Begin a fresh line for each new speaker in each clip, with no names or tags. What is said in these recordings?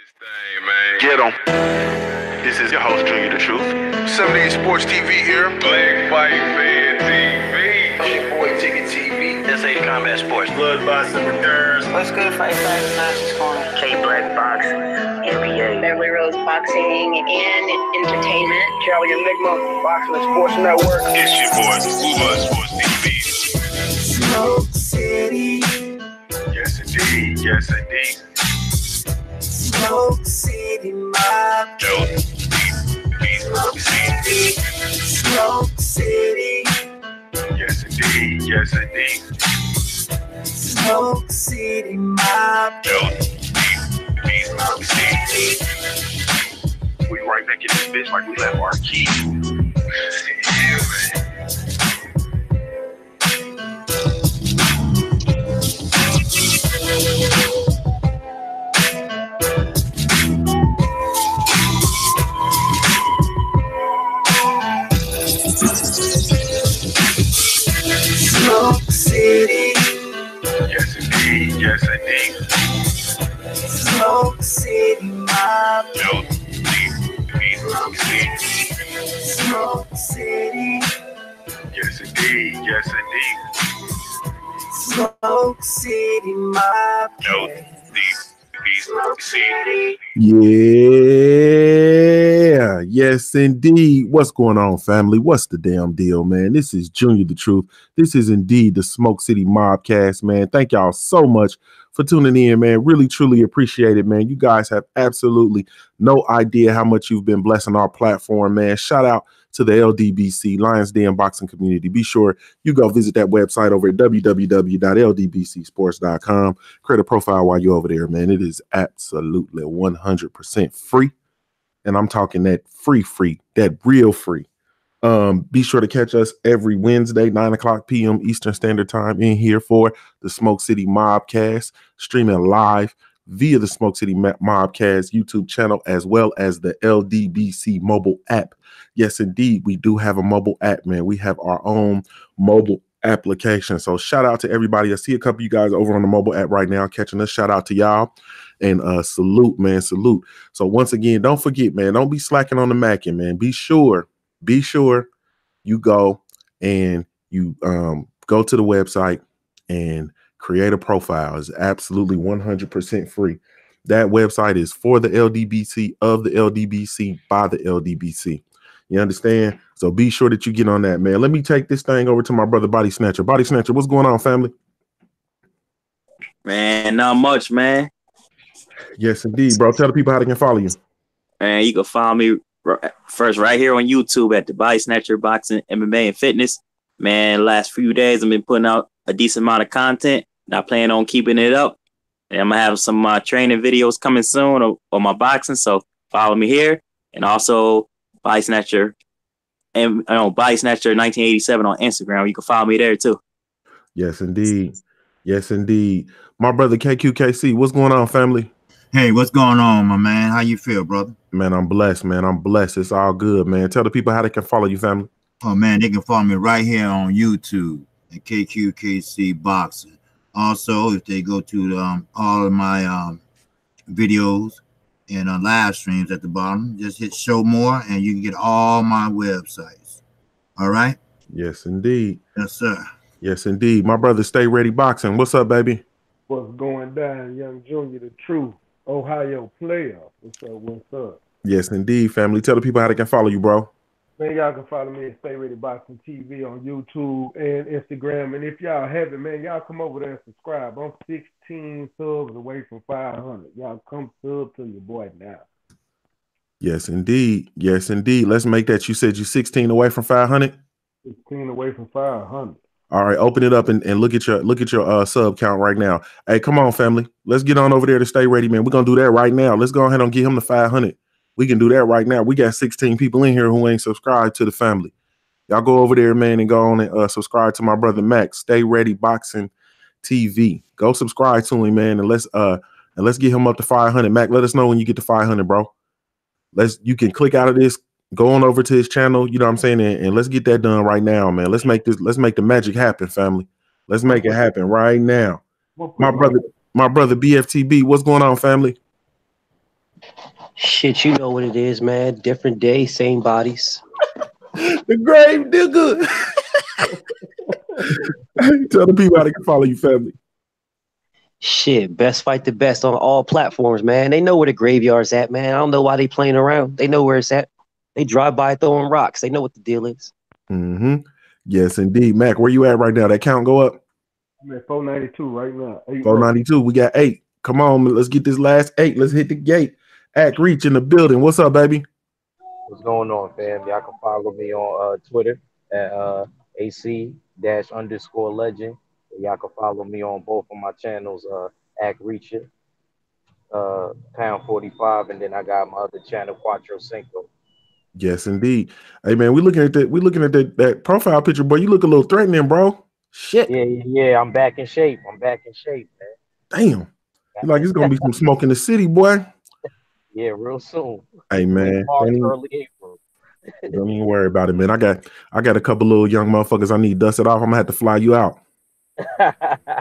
Hey man, get 'em. This is your host, Junior the Truth. 78 Sports TV here. Black Fight Fan TV.
It's your boy Jiggy TV.
SA Combat Sports.
Blood Boxing Returns.
What's good, Fight Fighters, Nazis Corner.
K-Black Boxing. NBA.
Beverly Rose Boxing and Entertainment.
Cali Enigma, Boxing and Sports Network.
It's your boy, Blood Sports TV.
Smoke City.
Yes indeed, yes indeed.
Smoke City Mob.
Yo, Smoke City.
Smoke City.
Yes indeed, yes indeed.
Smoke City Mob.
Yo, Smoke City. We right back in this bitch like we left our key. Yeah, man.
Smoke City.
Yes indeed, yes indeed.
Smoke City Mob.
Yo, Smoke City.
Smoke City.
Yes indeed, yes indeed.
Smoke City Mob.
Yo, Smoke City.
Yeah, yes indeed. What's going on, family? What's the damn deal, man? This is Junior the Truth. This is indeed the Smoke City Mobcast, man. Thank y'all so much for tuning in, man. Really, truly appreciate it, man. You guys have absolutely no idea how much you've been blessing our platform, man. Shout out to the LDBC, Lions Den Boxing Community. Be sure you go visit that website over at www.ldbcsports.com. Create a profile while you're over there, man. It is absolutely 100% free. And I'm talking that free, that real free. Be sure to catch us every Wednesday, 9 o'clock p.m. Eastern Standard Time in here for the Smoke City Mobcast, streaming live via the Smoke City Mobcast YouTube channel, as well as the LDBC mobile app. Yes, indeed, we do have a mobile app, man. We have our own mobile application. So shout out to everybody. I see a couple of you guys over on the mobile app right now catching us. Shout out to y'all. And salute, man, salute. So once again, don't forget, man, don't be slacking on the Mackin, man. Be sure you go and you go to the website and create a profile. It's absolutely 100% free. That website is for the LDBC, of the LDBC, by the LDBC. You understand? So be sure that you get on that, man. Let me take this thing over to my brother Body Snatcher. Body Snatcher, what's going on, family?
Man, not much, man.
Yes, indeed, bro. Tell the people how they can follow you.
Man, you can follow me first right here on YouTube at the Body Snatcher Boxing, MMA, and Fitness. Man, last few days I've been putting out a decent amount of content, and I plan on keeping it up. And I'm going to have some of my training videos coming soon on my boxing, so follow me here. And also Body Snatcher and Body Snatcher 1987 on Instagram. You can follow me there too.
Yes, indeed. Yes, indeed. My brother KQKC, what's going on, family?
Hey, what's going on, my man? How you feel, brother?
Man, I'm blessed, man. I'm blessed. It's all good, man. Tell the people how they can follow you, family.
Oh, man, they can follow me right here on YouTube at KQKC Boxing. Also, if they go to all of my videos and live streams at the bottom, just hit show more and you can get all my websites. All right?
Yes, indeed.
Yes, sir.
Yes, indeed. My brother Stay Ready Boxing. What's up, baby?
What's going down, Young Junior the Truth, Ohio player. What's up, what's up?
Yes, indeed, family. Tell the people how they can follow you, bro.
Man, y'all can follow me at Stay Ready Boxing TV on YouTube and Instagram. And if y'all haven't, man, y'all come over there and subscribe. I'm 16 subs away from 500. Y'all come sub to your boy now.
Yes, indeed. Yes, indeed. Let's make that. You said you're 16 away from 500?
16 away from 500.
All right, open it up and look at your sub count right now. Hey, come on, family. Let's get on over there to Stay Ready, man. We're going to do that right now. Let's go ahead and get him to 500. We can do that right now. We got 16 people in here who ain't subscribed to the family. Y'all go over there, man, and go on and subscribe to my brother Max, Stay Ready Boxing TV. Go subscribe to him, man, and let's get him up to 500. Mac, let us know when you get to 500, bro. You can click out of this, go on over to his channel, you know what I'm saying, and let's get that done right now, man. Let's make the magic happen, family. Let's make it happen right now. My brother BFTB, what's going on, family?
Shit, you know what it is, man. Different day, same bodies.
The grave digger. Tell the people how they can follow you, family.
Shit, best fight the best on all platforms, man. They know where the graveyard's at, man. I don't know why they playing around. They know where it's at. They drive by throwing rocks. They know what the deal is.
Mm-hmm. Yes, indeed. Mac, where you at right now? That count go up?
I'm at 492 right now.
492. We got 8. Come on, let's get this last 8. Let's hit the gate. Act Reach in the building. What's up, baby?
What's going on, fam? Y'all can follow me on Twitter at AC-_legend. Y'all can follow me on both of my channels, Act Reacher, Pound 45, and then I got my other channel, Quattro Cinco.
Yes, indeed. Hey man, we looking at that profile picture, boy. You look a little threatening, bro. Shit.
Yeah. I'm back in shape. Man.
Damn. Like it's gonna be some smoke in the city, boy.
Yeah, real soon.
Hey man,
early April.
Don't even worry about it, man. I got a couple little young motherfuckers I need dusted off. I'm gonna have to fly you out.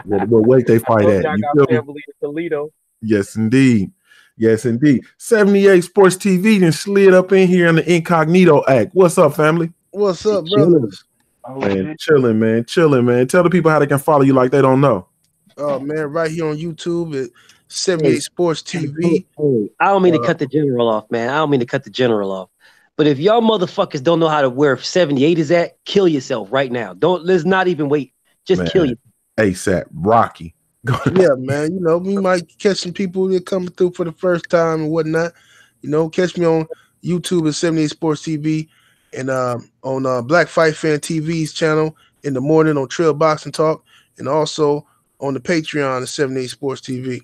What weight they fight at?
You got family in Toledo.
Yes, indeed. Yes, indeed. 78 Sports TV then slid up in here in the Incognito Act. What's up, family?
What's up, brothers?
Man, chilling, man. Tell the people how they can follow you like they don't know.
Oh man, right here on YouTube at 78 Sports TV.
I don't mean to cut the general off, man. But if y'all motherfuckers don't know how to where 78 is at, kill yourself right now. Let's not even wait. Just kill you.
ASAP Rocky.
Yeah, man. You know, we might catch some people that coming through for the first time and whatnot. You know, catch me on YouTube at 78 Sports TV and on Black Fight Fan TV's channel in the morning on Trail Boxing Talk, and also on the Patreon at 78 Sports TV.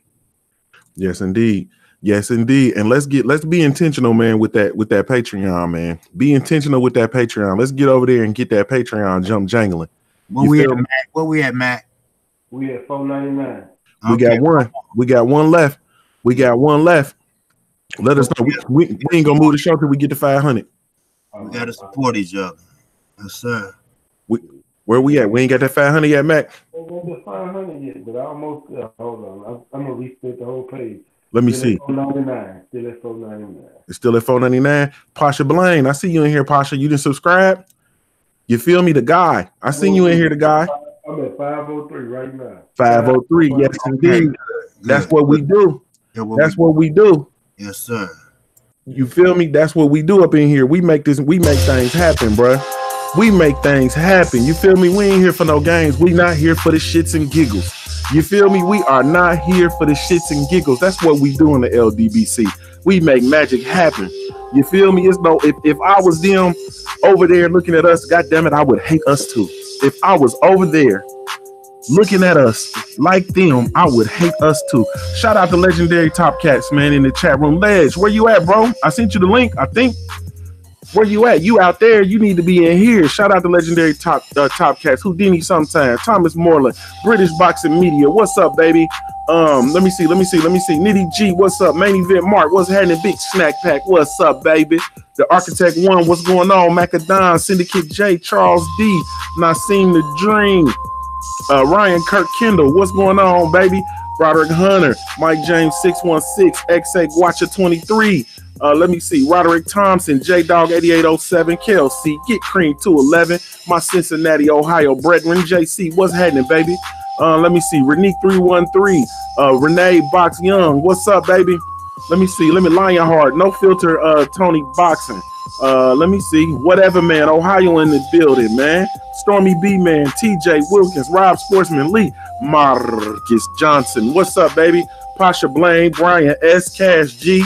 Yes, indeed. Yes, indeed. And let's be intentional, man, with that Patreon, man. Be intentional with that Patreon. Let's get over there and get that Patreon jump jangling.
Where we at, Matt?
We at 499.
We got one. We got one left. Let us know. We ain't gonna move the show till we get to 500.
We gotta support each other. Yes, sir.
Where we at? We ain't got that 500 yet, Mac.
We ain't got the 500 yet, but I almost hold on. I'm gonna reset the whole page.
Let me see.
499. Still at 499.
It's still at 499. Pasha Blaine, I see you in here, Pasha. You didn't subscribe? You feel me? The guy. I seen you in here, the guy.
I'm at 503 right now.
503. Yes, indeed. That's what we do. That's what we do.
Yes, sir.
You feel me? That's what we do up in here. We make things happen, bro. We make things happen. You feel me? We ain't here for no games. We not here for the shits and giggles. You feel me? We are not here for the shits and giggles. That's what we do in the LDBC. We make magic happen. You feel me? It's no, if I was them over there looking at us, goddamn it, I would hate us too. If I was over there looking at us like them, I would hate us too. Shout out to Legendary Top Cats, man, in the chat room. Ledge, where you at, bro? I sent you the link, I think. Where you at? You out there? You need to be in here. Shout out to Legendary Top Cats. Houdini sometime. Thomas Moreland. British Boxing Media. What's up, baby? Let me see. Nitty G. What's up? Main Event Mark. What's happening? Big Snack Pack. What's up, baby? The Architect One. What's going on? Macadon. Syndicate J. Charles D. Nassim the Dream. Ryan Kirk Kendall. What's going on, baby? Roderick Hunter. Mike James 616. XX Watcher 23. Let me see. Roderick Thompson, J Dog 8807, Kelsey, Get Cream 211, my Cincinnati, Ohio brethren, JC, what's happening, baby? Let me see. Renique 313, Renee Box Young, what's up, baby? Let me see. Let me Lionheart, No Filter, Tony Boxing. Let me see. Whatever, man. Ohio in the building, man. Stormy B, man. TJ Wilkins, Rob Sportsman Lee, Marcus Johnson, what's up, baby? Pasha Blaine, Brian S, Cash G.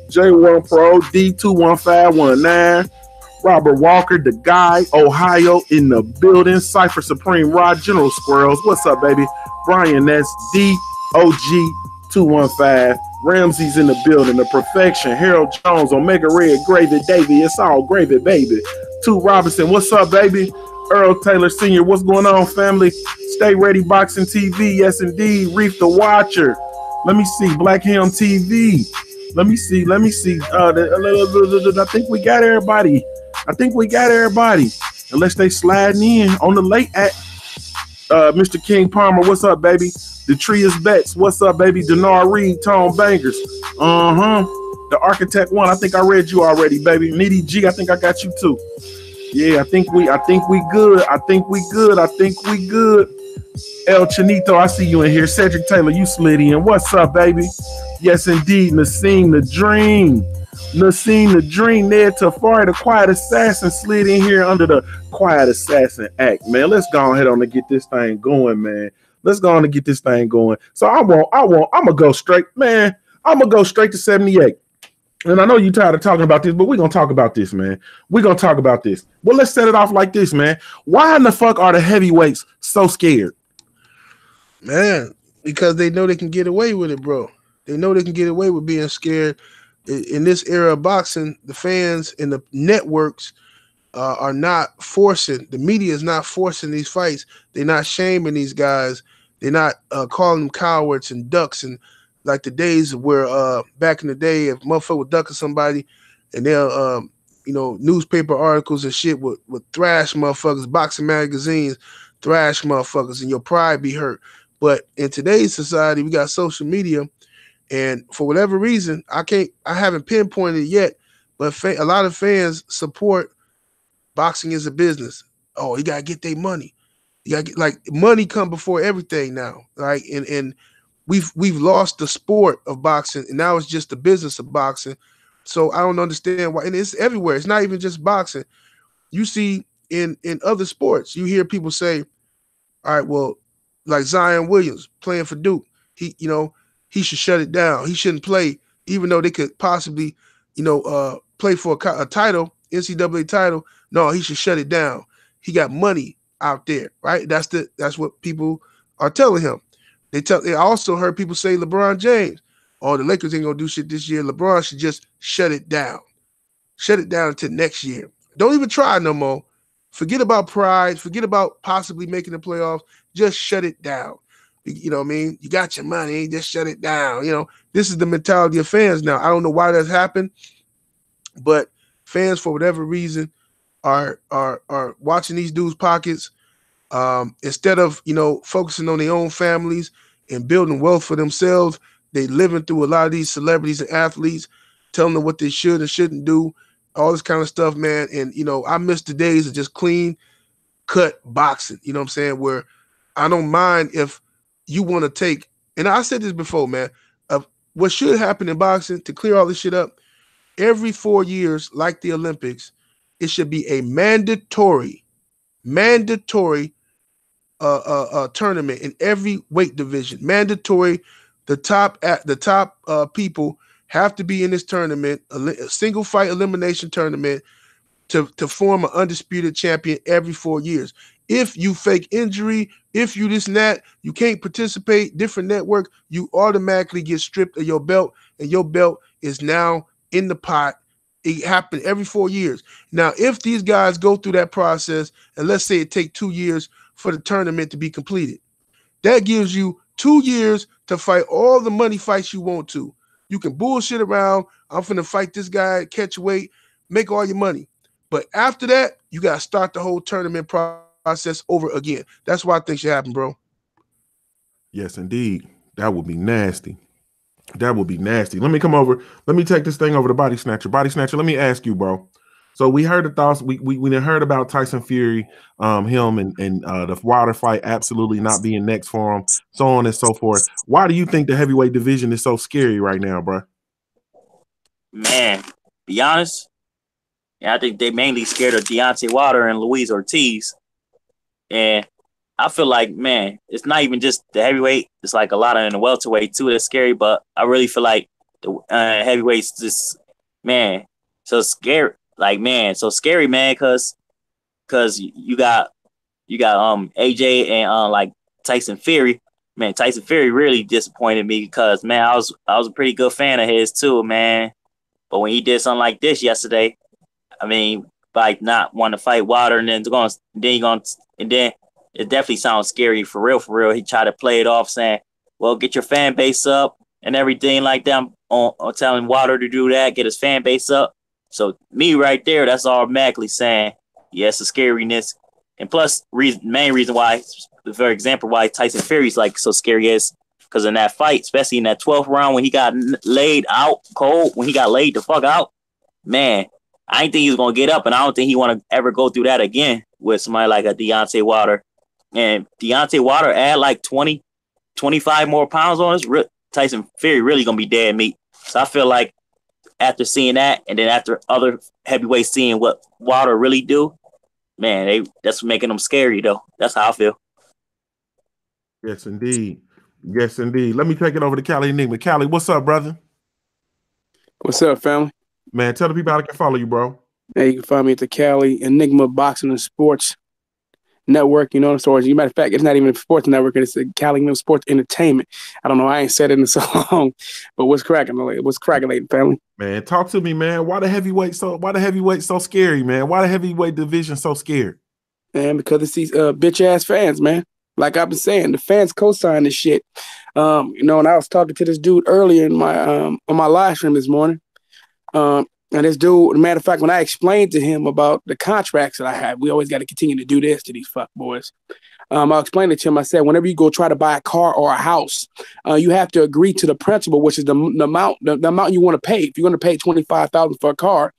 J1 Pro, D21519, Robert Walker, the guy, Ohio in the building, Cypher Supreme, Rod General Squirrels, what's up, baby? Brian, that's DOG215, Ramsey's in the building, The Perfection, Harold Jones, Omega Red, Gravy Davy, it's all gravy, baby. 2 Robinson, what's up, baby? Earl Taylor Sr., what's going on, family? Stay Ready Boxing TV, yes, indeed. Reef the Watcher, let me see. Black Helm TV. Let me see. I think we got everybody. Unless they sliding in on the late act. Mr. King Palmer, what's up, baby? Detrius Betts, what's up, baby? Denard Reed, Tone Bangers. The Architect One, I think I read you already, baby. Nitty G, I think I got you too. Yeah, I think we good. I think we good. El Chinito, I see you in here. Cedric Taylor, you slid in. What's up, baby? Yes, indeed. Nassim the Dream. Ned Tafari, the Quiet Assassin, slid in here under the Quiet Assassin Act, man. Let's go ahead on to get this thing going, man. So I'm gonna go straight, man. I'm gonna go straight to 78. And I know you're tired of talking about this, but we're gonna talk about this, man. Well, let's set it off like this, man. Why in the fuck are the heavyweights so scared?
Man, because they know they can get away with it, bro. They know they can get away with being scared. In this era of boxing, the fans and the networks are not forcing, the media is not forcing these fights. They're not shaming these guys. They're not calling them cowards and ducks, and like the days where back in the day, if motherfucker would duck at somebody and they'll newspaper articles and shit would thrash motherfuckers, boxing magazines thrash motherfuckers, and your pride be hurt. But in today's society, we got social media, and for whatever reason, I haven't pinpointed it yet, but a lot of fans support boxing as a business. Oh, you gotta get their money. You gotta get, like, money come before everything now, right? And we've lost the sport of boxing, and now it's just the business of boxing. So I don't understand why, and it's everywhere. It's not even just boxing. You see in other sports, you hear people say, all right, well, like Zion Williams playing for Duke, he should shut it down. He shouldn't play, even though they could possibly, play for a title, NCAA title. No, he should shut it down. He got money out there, right? That's what people are telling him. They also heard people say LeBron James, oh, the Lakers ain't gonna do shit this year. LeBron should just shut it down. Shut it down until next year. Don't even try no more. Forget about pride. Forget about possibly making the playoffs. Just shut it down. You know what I mean? You got your money, just shut it down. This is the mentality of fans now. I don't know why that's happened, but fans, for whatever reason, are watching these dudes' pockets instead of focusing on their own families and building wealth for themselves. They living through a lot of these celebrities and athletes, telling them what they should and shouldn't do, all this kind of stuff, man. And I miss the days of just clean cut boxing. You know what I'm saying? Where I don't mind if you want to take, and I said this before, man, what should happen in boxing to clear all this shit up, every 4 years, like the Olympics, it should be a mandatory tournament in every weight division. Mandatory. The top people have to be in this tournament, a single fight elimination tournament, to form an undisputed champion every 4 years. If you fake injury, if you this and that, you can't participate, different network, you automatically get stripped of your belt, and your belt is now in the pot. It happened every 4 years. Now, if these guys go through that process, and let's say it take 2 years for the tournament to be completed, that gives you 2 years to fight all the money fights you want to. You can bullshit around. I'm finna fight this guy, catch weight, make all your money. But after that, you got to start the whole tournament process over again. That's what I think should happen, bro.
Yes, indeed. That would be nasty. Let me come over. Let me take this thing over to Body Snatcher. Body Snatcher, let me ask you, bro. So we heard the thoughts. We heard about Tyson Fury, him and the Wilder fight absolutely not being next for him, so on and so forth. Why do you think the heavyweight division is so scary right now, bro?
Man, be honest, I think they mainly scared of Deontay Wilder and Luis Ortiz. And I feel like, man, it's not even just the heavyweight. It's like a lot in the welterweight too that's scary. But I really feel like the heavyweights just, man, so scary. Like, man, so scary, man, because you got AJ and like Tyson Fury. Man, Tyson Fury really disappointed me because, man, I was a pretty good fan of his too, man. But when he did something like this yesterday, I mean, like not wanting to fight Wilder and then it definitely sounds scary for real. He tried to play it off saying, well, get your fan base up and everything like that. On telling Wilder to do that, get his fan base up. So me right there, that's automatically saying, yes, the scariness. And plus, main reason why, for example, why Tyson Fury's like so scary is Because in that fight, especially in that 12th round when he got laid out cold, when he got laid the fuck out, man, I didn't think he was going to get up, and I don't think he want to ever go through that again with somebody like a Deontay Wilder. And Deontay Wilder add like 20, 25 more pounds on us, Tyson Fury really going to be dead meat. So I feel like after seeing that, and then after other heavyweights seeing what Wilder really do, man, that's making them scary, though. That's how I feel.
Yes, indeed. Yes, indeed. Let me take it over to Cali Enigma. Cali, what's up, brother?
What's up, family?
Man, tell the people how they can follow you, bro.
Hey, you can find me at the Cali Enigma Boxing and Sports Network. You know what I'm saying? As a matter of fact, it's not even a sports network. It's the Cali Enigma Sports Entertainment. I don't know. I ain't said it in so long, but what's cracking? What's cracking, family?
Man, talk to me, man. Why the heavyweight so scary, man? Why the heavyweight division so scared?
Man, because it's these bitch ass fans, man. Like I've been saying, the fans co-sign this shit. You know, and I was talking to this dude earlier in my on my live stream this morning. And this dude, as a matter of fact, when I explained to him about the contracts that I have, we always got to continue to do this to these fuck boys. I explained it to him. I said, whenever you go try to buy a car or a house, you have to agree to the principal, which is the amount you want to pay. If you're going to pay $25,000 for a car,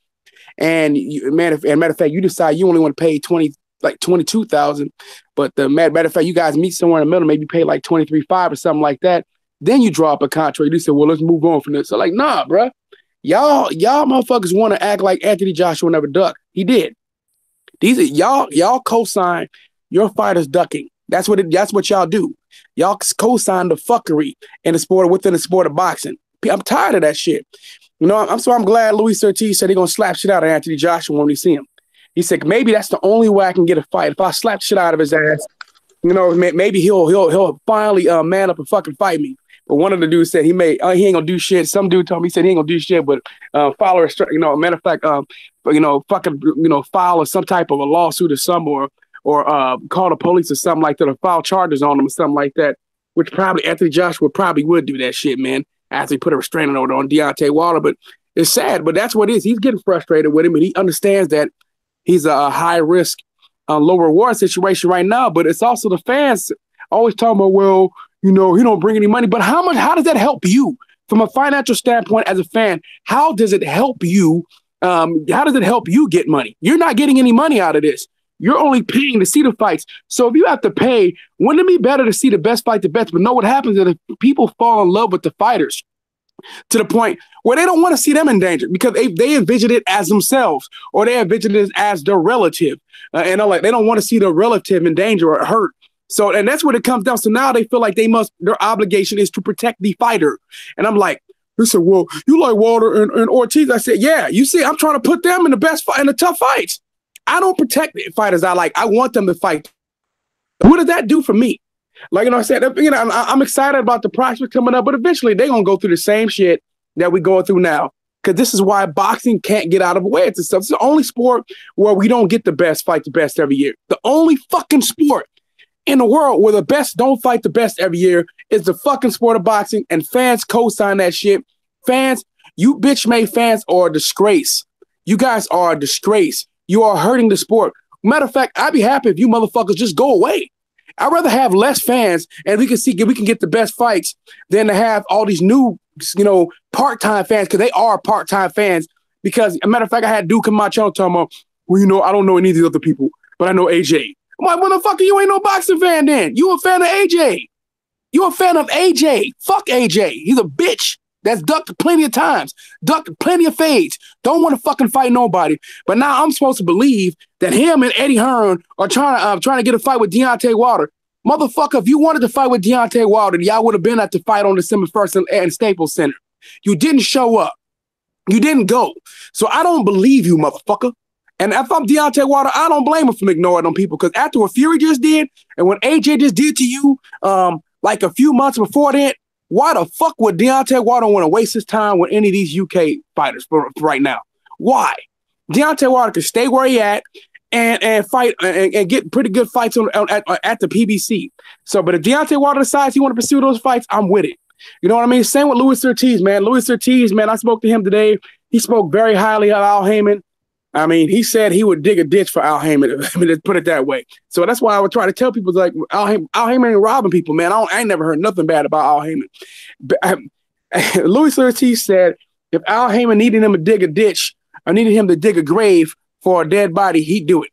and matter of fact, you decide you only want to pay $22,000, but the matter of fact, you guys meet somewhere in the middle, maybe pay like $23,500 or something like that. Then you draw up a contract. You say, well, let's move on from this. So like, nah, bro. Y'all motherfuckers want to act like Anthony Joshua never ducked. He did. These are y'all co-sign your fighters ducking. That's what y'all do. Y'all co-sign the fuckery within the sport of boxing. I'm tired of that shit. You know, I'm glad Luis Ortiz said he's gonna slap shit out of Anthony Joshua when we see him. He said maybe that's the only way I can get a fight. If I slap shit out of his ass, you know, maybe he'll finally man up and fucking fight me. But one of the dudes said he ain't gonna do shit. Some dude told me he said he ain't gonna do shit, but file a matter of fact, file some type of a lawsuit or something, or call the police or something like that, or file charges on him or something like that. Which probably Anthony Joshua probably would do that shit, man. After he put a restraining order on Deontay Wilder, but it's sad. But that's what it is. He's getting frustrated with him, and he understands that he's a high risk, low reward situation right now. But it's also the fans always talking about, well, you know, he don't bring any money. But how does that help you from a financial standpoint as a fan? How does it help you? How does it help you get money? You're not getting any money out of this. You're only paying to see the fights. So if you have to pay, wouldn't it be better to see the best fight the best? But know what happens is if people fall in love with the fighters to the point where they don't want to see them in danger because they envision it as themselves, or they envision it as their relative. And they don't want to see their relative in danger or hurt. So, and that's what it comes down to. So now they feel like their obligation is to protect the fighter. And I'm like, he said, well, you like Wilder and Ortiz? I said, yeah, you see, I'm trying to put them in the best fight, in the tough fights. I don't protect the fighters I like. I want them to fight. What does that do for me? Like, you know, I said, you know, I'm excited about the prospects coming up, but eventually they're going to go through the same shit that we're going through now. Because this is why boxing can't get out of the way. It's the only sport where we don't get the best fight the best every year. The only fucking sport in the world where the best don't fight the best every year is the fucking sport of boxing, and fans co-sign that shit. Fans, you bitch-made fans are a disgrace. You guys are a disgrace. You are hurting the sport. Matter of fact, I'd be happy if you motherfuckers just go away. I'd rather have less fans and we can get the best fights than to have all these new, you know, part-time fans, because they are part-time fans. Because, as a matter of fact, I had Duke in my channel talking about, well, you know, I don't know any of these other people, but I know AJ. I'm like, motherfucker, you ain't no boxing fan then. You a fan of AJ. You a fan of AJ. Fuck AJ. He's a bitch. That's ducked plenty of times. Ducked plenty of fades. Don't want to fucking fight nobody. But now I'm supposed to believe that him and Eddie Hearn are trying to get a fight with Deontay Wilder. Motherfucker, if you wanted to fight with Deontay Wilder, y'all would have been at the fight on December 1st in Staples Center. You didn't show up. You didn't go. So I don't believe you, motherfucker. And if I'm Deontay Wilder, I don't blame him for ignoring them people, because after what Fury just did and what AJ just did to you like a few months before that, why the fuck would Deontay Wilder want to waste his time with any of these UK fighters for right now? Why? Deontay Wilder can stay where he at and fight and get pretty good fights at the PBC. So, but if Deontay Wilder decides he want to pursue those fights, I'm with it. You know what I mean? Same with Luis Ortiz, man. Luis Ortiz, man, I spoke to him today. He spoke very highly of Al Heyman. I mean, he said he would dig a ditch for Al Heyman. I mean, let's put it that way. So that's why I would try to tell people like Al Heyman ain't robbing people, man. I ain't never heard nothing bad about Al Heyman. But, Luis Ortiz said if Al Heyman needed him to dig a ditch or needed him to dig a grave for a dead body, he'd do it.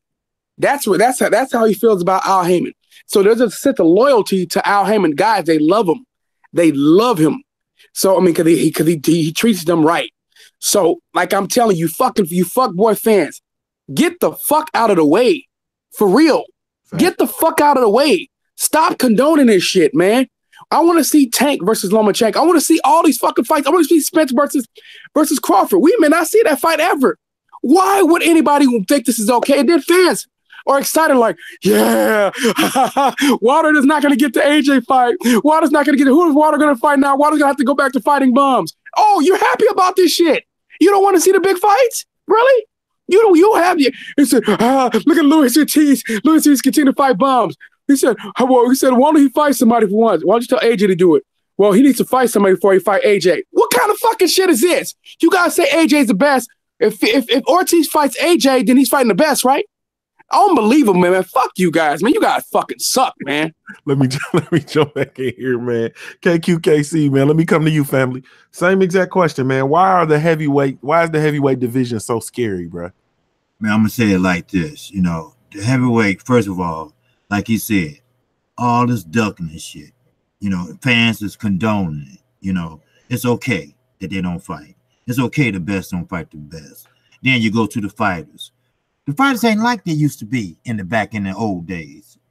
That's how he feels about Al Heyman. So there's a sense of loyalty to Al Heyman. Guys, they love him. They love him. So I mean, because he treats them right. So, like I'm telling you, you fuck boy fans, get the fuck out of the way. For real. Get the fuck out of the way. Stop condoning this shit, man. I want to see Tank versus Lomachenko. I want to see all these fucking fights. I want to see Spence versus Crawford. We may not see that fight ever. Why would anybody think this is okay? And then fans are excited like, yeah, Wilder is not going to get the AJ fight. Wilder's not going to get it. Who is Wilder going to fight now? Wilder's going to have to go back to fighting bums. Oh, you're happy about this shit. You don't want to see the big fights? Really? You have you. He said, look at Luis Ortiz. Luis Ortiz continue to fight bums. He said, why don't he fight somebody for once? Why don't you tell AJ to do it? Well, he needs to fight somebody before he fight AJ. What kind of fucking shit is this? You guys say AJ's the best. If Ortiz fights AJ, then he's fighting the best, right? Unbelievable, man. Fuck you guys, man. You guys fucking suck, man.
Let me jump back in here, man. KQKC, man. Let me come to you, family. Same exact question, man. Why is the heavyweight division so scary, bro?
Man, I'm gonna say it like this. You know, the heavyweight, first of all, like he said, all this ducking and shit. You know, fans is condoning it. You know, it's okay that they don't fight. It's okay the best don't fight the best. Then you go to the fighters. The fighters ain't like they used to be in the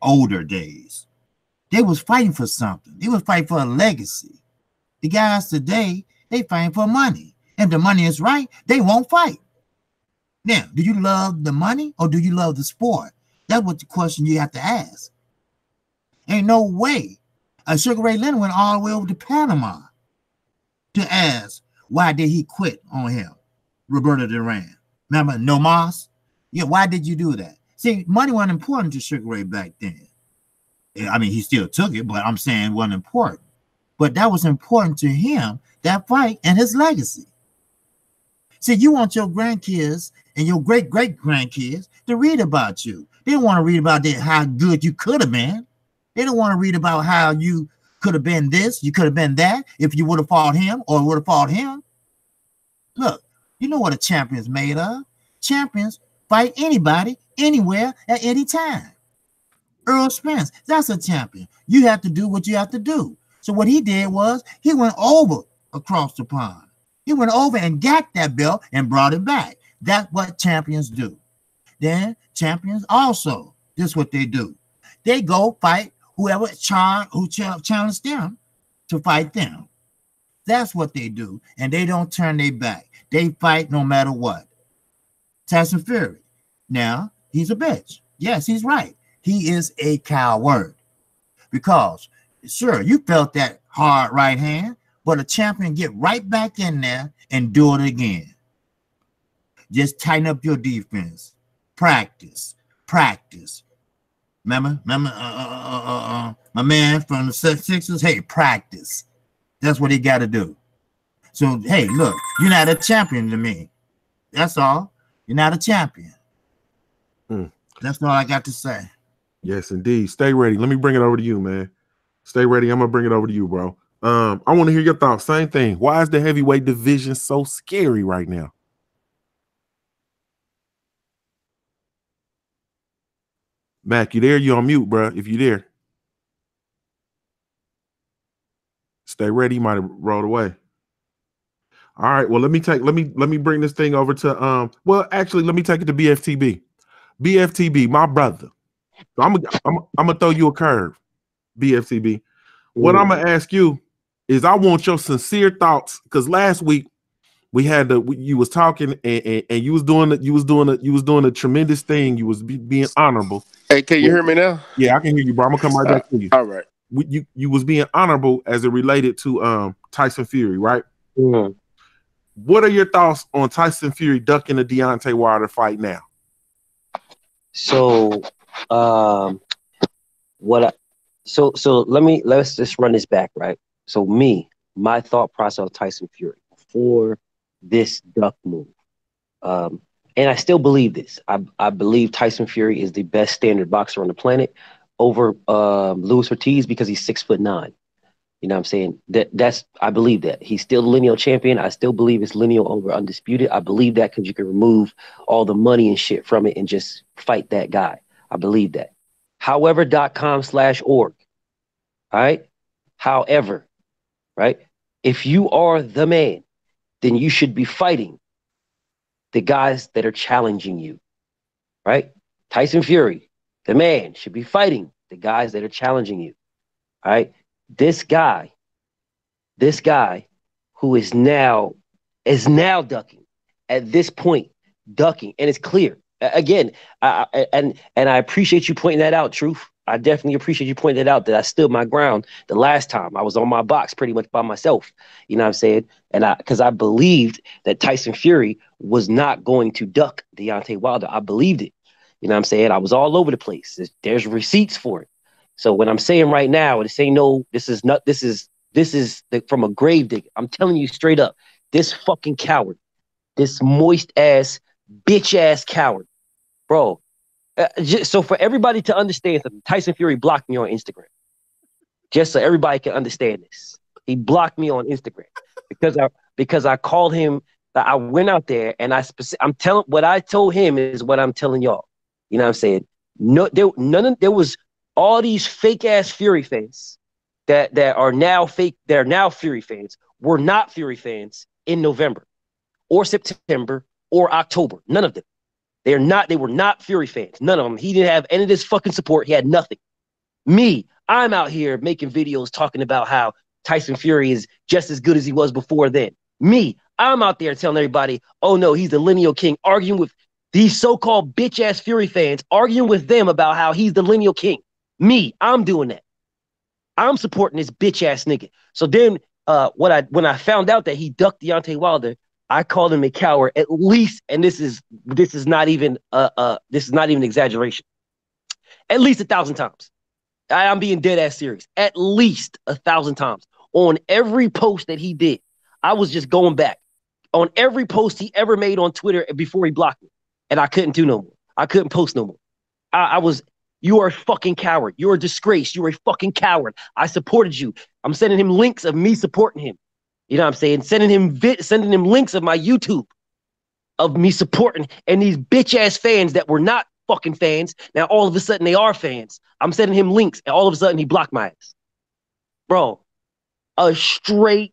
older days. They was fighting for something. They was fighting for a legacy. The guys today, they fighting for money. If the money is right, they won't fight. Now, do you love the money or do you love the sport? That's what the question you have to ask. Ain't no way. Sugar Ray Leonard went all the way over to Panama to ask why did he quit on him, Roberto Duran. Remember, no mas? Yeah, why did you do that? See, money wasn't important to Sugar Ray back then. I mean, he still took it, but I'm saying it wasn't important. But that was important to him, that fight and his legacy. See, you want your grandkids and your great-great-grandkids to read about you. They don't want to read about how good you could have been. They don't want to read about how you could have been this, you could have been that, if you would have fought him or would have fought him. Look, you know what a champion's made of. Champions fight anybody, anywhere, at any time. Earl Spence, that's a champion. You have to do what you have to do. So what he did was he went over across the pond. He went over and got that belt and brought it back. That's what champions do. Then champions also, this is what they do. They go fight whoever challenged them to fight them. That's what they do. And they don't turn their back. They fight no matter what. Tyson Fury. Now, he's a bitch. Yes, he's right. He is a coward. Because, sure, you felt that hard right hand, but a champion get right back in there and do it again. Just tighten up your defense. Practice. Remember, my man from the Sixers, hey, practice. That's what he got to do. So, hey, look, you're not a champion to me. That's all. You're not a champion. That's all I got to say.
Yes, indeed. Stay ready. Let me bring it over to you, man. Stay ready. I'm going to bring it over to you, bro. I want to hear your thoughts. Same thing. Why is the heavyweight division so scary right now? Mac, you there? You on mute, bro. If you there. Stay ready. You might have rolled away. All right. Well, let me bring this thing over to well, actually, let me take it to BFTB. BFTB, my brother. So I'm gonna throw you a curve, BFTB. What I'm gonna ask you is I want your sincere thoughts, because last week we had you was talking and you was doing a tremendous thing. You was being honorable.
Hey, can you hear me now?
Yeah, I can hear you, bro. I'm gonna come right back to you.
All right.
You was being honorable as it related to Tyson Fury, right?
Mm-hmm.
What are your thoughts on Tyson Fury ducking the Deontay Wilder fight now?
So, let's just run this back, right? So my thought process of Tyson Fury before this duck move. And I still believe this. I believe Tyson Fury is the best standard boxer on the planet over Luis Ortiz because he's 6'9". You know what I'm saying? I believe that. He's still the lineal champion. I still believe it's lineal over undisputed. I believe that because you can remove all the money and shit from it and just fight that guy. I believe that. However.com/org. All right? However, right? If you are the man, then you should be fighting the guys that are challenging you, right? Tyson Fury, the man, should be fighting the guys that are challenging you, all right? This guy who is now ducking at this point, ducking, and it's clear. Again, and I appreciate you pointing that out, Truth. I definitely appreciate you pointing that out, that I stood my ground the last time. I was on my box pretty much by myself. You know what I'm saying? And because I believed that Tyson Fury was not going to duck Deontay Wilder. I believed it. You know what I'm saying? I was all over the place. There's receipts for it. So what I'm saying right now, this is from a grave digger. I'm telling you straight up, this fucking coward, this moist ass, bitch ass coward, bro. So for everybody to understand something, Tyson Fury blocked me on Instagram. Just so everybody can understand this. He blocked me on Instagram because I called him. I went out there and what I told him is what I'm telling y'all. You know what I'm saying? There was all these fake ass Fury fans that are now fake. They're now Fury fans. Were not Fury fans in November or September or October. None of them. They were not Fury fans. None of them. He didn't have any of this fucking support. He had nothing. Me, I'm out here making videos talking about how Tyson Fury is just as good as he was before then. Me, I'm out there telling everybody, oh no, he's the lineal king, arguing with these so-called bitch-ass Fury fans, arguing with them about how he's the lineal king. Me, I'm doing that. I'm supporting this bitch-ass nigga. So then when I found out that he ducked Deontay Wilder, I called him a coward at least, and this is not even exaggeration. At least 1,000 times. I'm being dead ass serious. At least 1,000 times. On every post that he did, I was just going back. On every post he ever made on Twitter before he blocked me. And I couldn't do no more. I couldn't post no more. You are a fucking coward. You're a disgrace. You're a fucking coward. I supported you. I'm sending him links of me supporting him. You know what I'm saying? Sending him links of my YouTube of me supporting, and these bitch ass fans that were not fucking fans, now all of a sudden they are fans. I'm sending him links, and all of a sudden he blocked my ass. Bro, a straight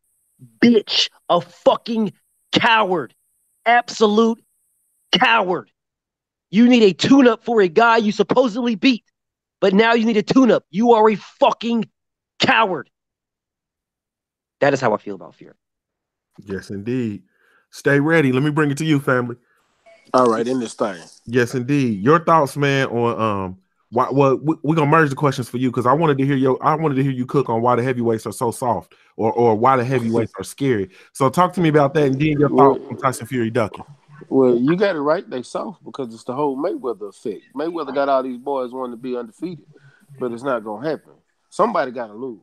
bitch, a fucking coward, absolute coward. You need a tune-up for a guy you supposedly beat, but now you need a tune-up. You are a fucking coward. That is how I feel about Fury.
Yes, indeed. Stay ready. Let me bring it to you, family.
All right, in this thing.
Yes, indeed. Your thoughts, man, on we're gonna merge the questions for you because I wanted to hear you cook on why the heavyweights are so soft or why the heavyweights are scary. So talk to me about that and then your thoughts on Tyson Fury ducking.
Well, you got it right. They soft because it's the whole Mayweather effect. Mayweather got all these boys wanting to be undefeated, but it's not gonna happen. Somebody got to lose.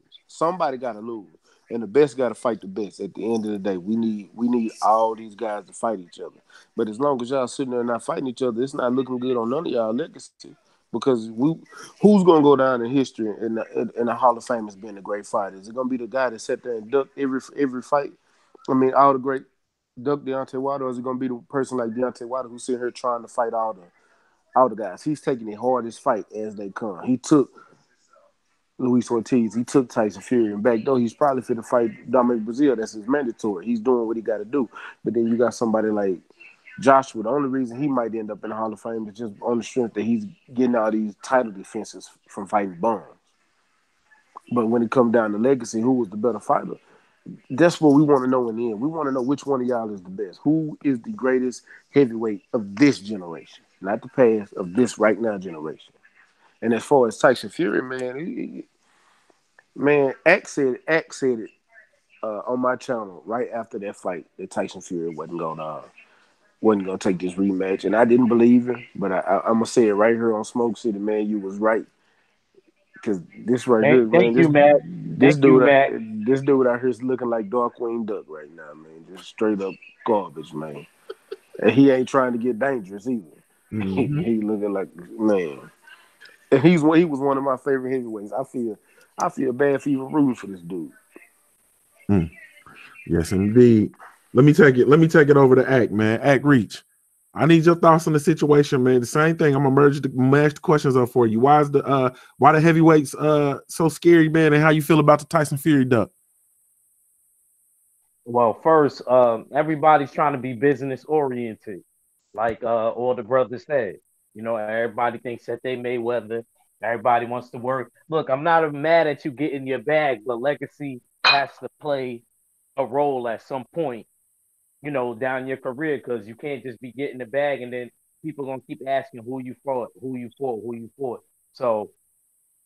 And the best got to fight the best. At the end of the day, we need all these guys to fight each other. But as long as y'all sitting there not fighting each other, it's not looking good on none of y'all legacy. Because who's gonna go down in history in the Hall of Fame as being a great fighter? Is it gonna be the guy that sat there and ducked every fight? I mean, all the great duck Deontay Wilder, or is it gonna be the person like Deontay Wilder who's sitting here trying to fight all the guys? He's taking the hardest fight as they come. He took Luis Ortiz, he took Tyson Fury, and back though he's probably fit to fight Dominic Brazil. That's his mandatory. He's doing what he got to do. But then you got somebody like Joshua. The only reason he might end up in the Hall of Fame is just on the strength that he's getting all these title defenses from fighting Burns. But when it comes down to legacy, who was the better fighter? That's what we want to know in the end. We want to know which one of y'all is the best. Who is the greatest heavyweight of this generation? Not the past, of this right now generation. And as far as Tyson Fury, man, Axe said it on my channel right after that fight that Tyson Fury wasn't gonna take this rematch, and I didn't believe him. But I'm gonna say it right here on Smoke City, man. You was right, because this right here,
Thank you, Matt.
This dude out here is looking like Darkwing Duck right now, man. Just straight up garbage, man. And he ain't trying to get dangerous either.
Mhm.
He looking like, man. And he was one of my favorite heavyweights. I feel bad for even rooting for this dude.
Yes, indeed. Let me take it over to Act, man. Act Reach. I need your thoughts on the situation, man. The same thing. I'm gonna mash the questions up for you. Why the heavyweights so scary, man, and how you feel about the Tyson Fury duck?
Well, first, everybody's trying to be business oriented, like all the brothers said. You know, everybody thinks that they Mayweather. Everybody wants to work. Look, I'm not mad at you getting your bag, but legacy has to play a role at some point, you know, down your career, because you can't just be getting the bag and then people gonna keep asking who you fought. So,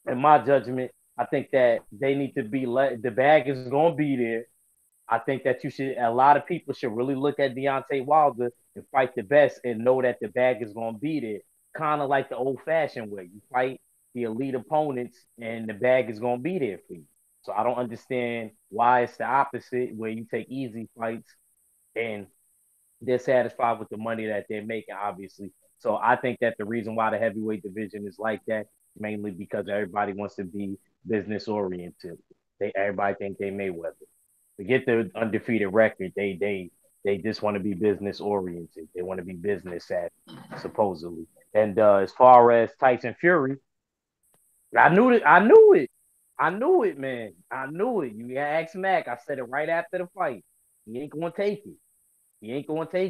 in my judgment, I think that they need to be the bag is gonna be there. I think that a lot of people should really look at Deontay Wilder and fight the best and know that the bag is going to be there. Kind of like the old-fashioned way. You fight the elite opponents and the bag is going to be there for you. So I don't understand why it's the opposite, where you take easy fights and they're satisfied with the money that they're making, obviously. So I think that the reason why the heavyweight division is like that, mainly because everybody wants to be business-oriented. Everybody think they Mayweather. Forget the undefeated record. They just want to be business oriented. They want to be business savvy, supposedly. And as far as Tyson Fury, I knew it, man. I knew it. You asked Mac. I said it right after the fight. He ain't gonna take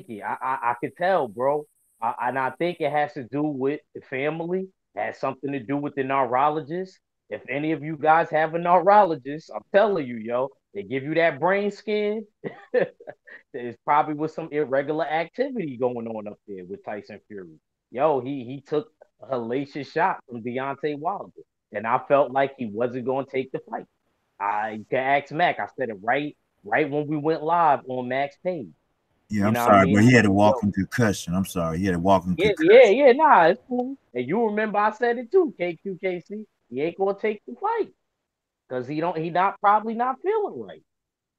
it. I could tell, bro. And I think it has to do with the family. It has something to do with the neurologist. If any of you guys have a neurologist, I'm telling you, yo, they give you that brain scan. There's probably with some irregular activity going on up there with Tyson Fury. Yo, he took a hellacious shot from Deontay Wilder, and I felt like he wasn't going to take the fight. You can ask Mac. I said it right when we went live on Mac's page.
Yeah, I'm sorry, but he had a walking concussion. I'm sorry, he had a walking concussion.
Yeah, nah, it's cool. And you remember I said it too, KQKC. He ain't gonna take the fight because he probably not feeling right.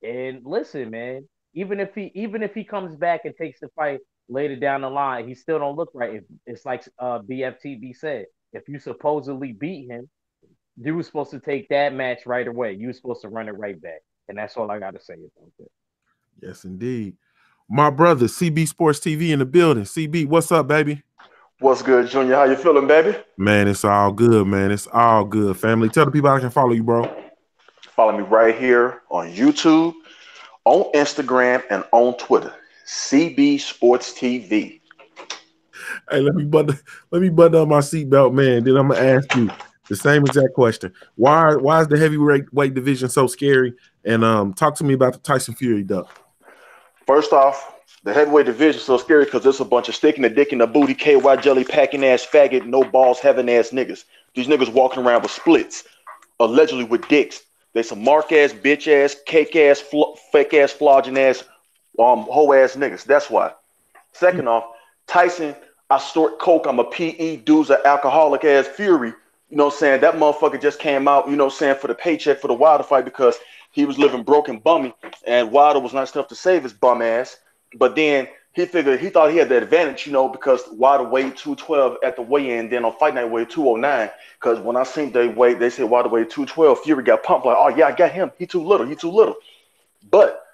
And listen, man, even if he comes back and takes the fight later down the line, he still don't look right. It's like BFTB said, if you supposedly beat him, you were supposed to take that match right away. You were supposed to run it right back. And that's all I got to say about that.
Yes, indeed. My brother, CB Sports TV in the building. CB, what's up, baby?
What's good, Junior? How you feeling, baby?
Man, it's all good, man. It's all good, family. Tell the people how I can follow you, bro.
Follow me right here on YouTube, on Instagram, and on Twitter. CB Sports TV.
Hey, let me button up my seatbelt, man. Then I'm gonna ask you the same exact question. Why is the heavyweight division so scary? And talk to me about the Tyson Fury duck.
First off, the heavyweight division is so scary because there's a bunch of sticking the dick in the booty, KY jelly packing ass faggot, no balls having ass niggas. These niggas walking around with splits, allegedly with dicks. They some mark ass, bitch ass, cake ass, fake ass, flogging ass, hoe ass niggas. That's why. Second off, Tyson, I snort coke. I'm a PE. Dude's an alcoholic ass Fury. You know what I'm saying? That motherfucker just came out, you know what I'm saying, for the paycheck for the Wilder fight because he was living broke and bummy, and Wilder was nice enough to save his bum ass. But then he thought he had the advantage, you know, because Wilder weighed 212 at the weigh-in, then on fight night weighed 209. Because when I seen they said Wilder weighed 212, Fury got pumped like, oh yeah, I got him. He too little. But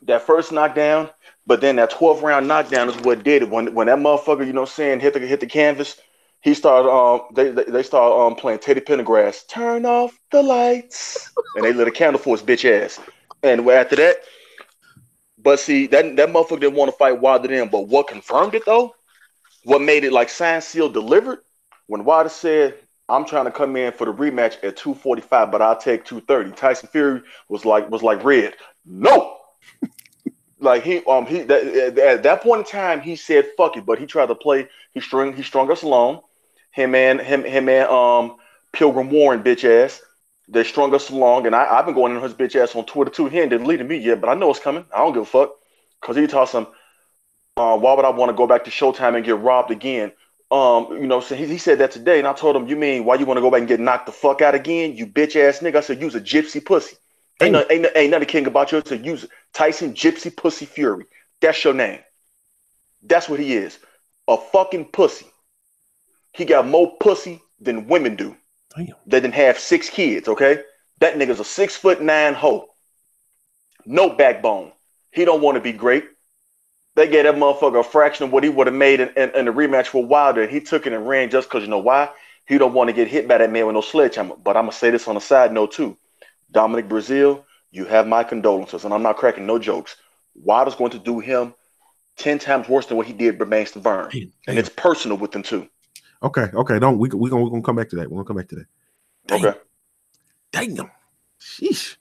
that first knockdown, but then that 12th round knockdown is what did it. When that motherfucker, you know what I'm saying, hit the canvas, he started they started playing Teddy Pendergrass, turn off the lights, and they lit a candle for his bitch ass. And after that, but see, that motherfucker didn't want to fight Wilder then. But what confirmed it though, what made it like signed, sealed, delivered, when Wilder said, I'm trying to come in for the rematch at 245, but I'll take 230. Tyson Fury was like red. No. Like at that point in time, he said fuck it, but he tried to play. He strung us along. Him and Pilgrim Warren bitch ass. They strung us along, and I've been going in his bitch ass on Twitter too. He ain't deleted me yet, but I know it's coming. I don't give a fuck. Cause he taught some. Why would I want to go back to Showtime and get robbed again? You know, so he said that today, and I told him, you mean why you want to go back and get knocked the fuck out again? You bitch ass nigga. I said, use a gypsy pussy. Ain't nothing king about you to use Tyson Gypsy Pussy Fury. That's your name. That's what he is. A fucking pussy. He got more pussy than women do.
Damn.
That didn't have 6 kids, okay? That nigga's a 6'9" hoe. No backbone. He don't want to be great. They gave that motherfucker a fraction of what he would have made in the rematch with Wilder, and he took it and ran just because, you know why? He don't want to get hit by that man with no sledgehammer. But I'm going to say this on a side note, too. Dominic Breazeale, you have my condolences, and I'm not cracking no jokes. Wilder's going to do him 10 times worse than what he did Bermane Stiverne. And it's personal with them, too.
Okay. We're gonna come back to that. We're gonna come back to that.
Okay.
Damn. Sheesh.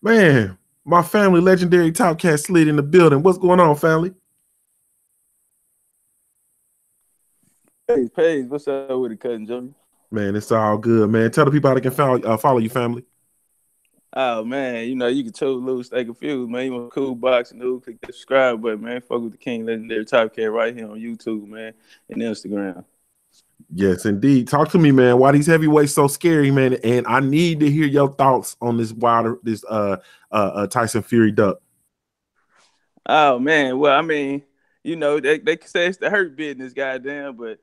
Man, my family legendary Top Cat slid in the building. What's going on, family?
Hey, what's up with it, cousin Junior?
Man, it's all good, man. Tell the people how they can follow you, family.
Oh man, you know you can choose lose, stay confused, man. You want cool boxing news, click that subscribe button, man. Fuck with the King Legendary Top Cat right here on YouTube, man, and Instagram.
Yes, indeed. Talk to me, man. Why these heavyweights so scary, man? And I need to hear your thoughts on this Tyson Fury duck.
Oh man, well I mean, you know they say it's the hurt business, goddamn, but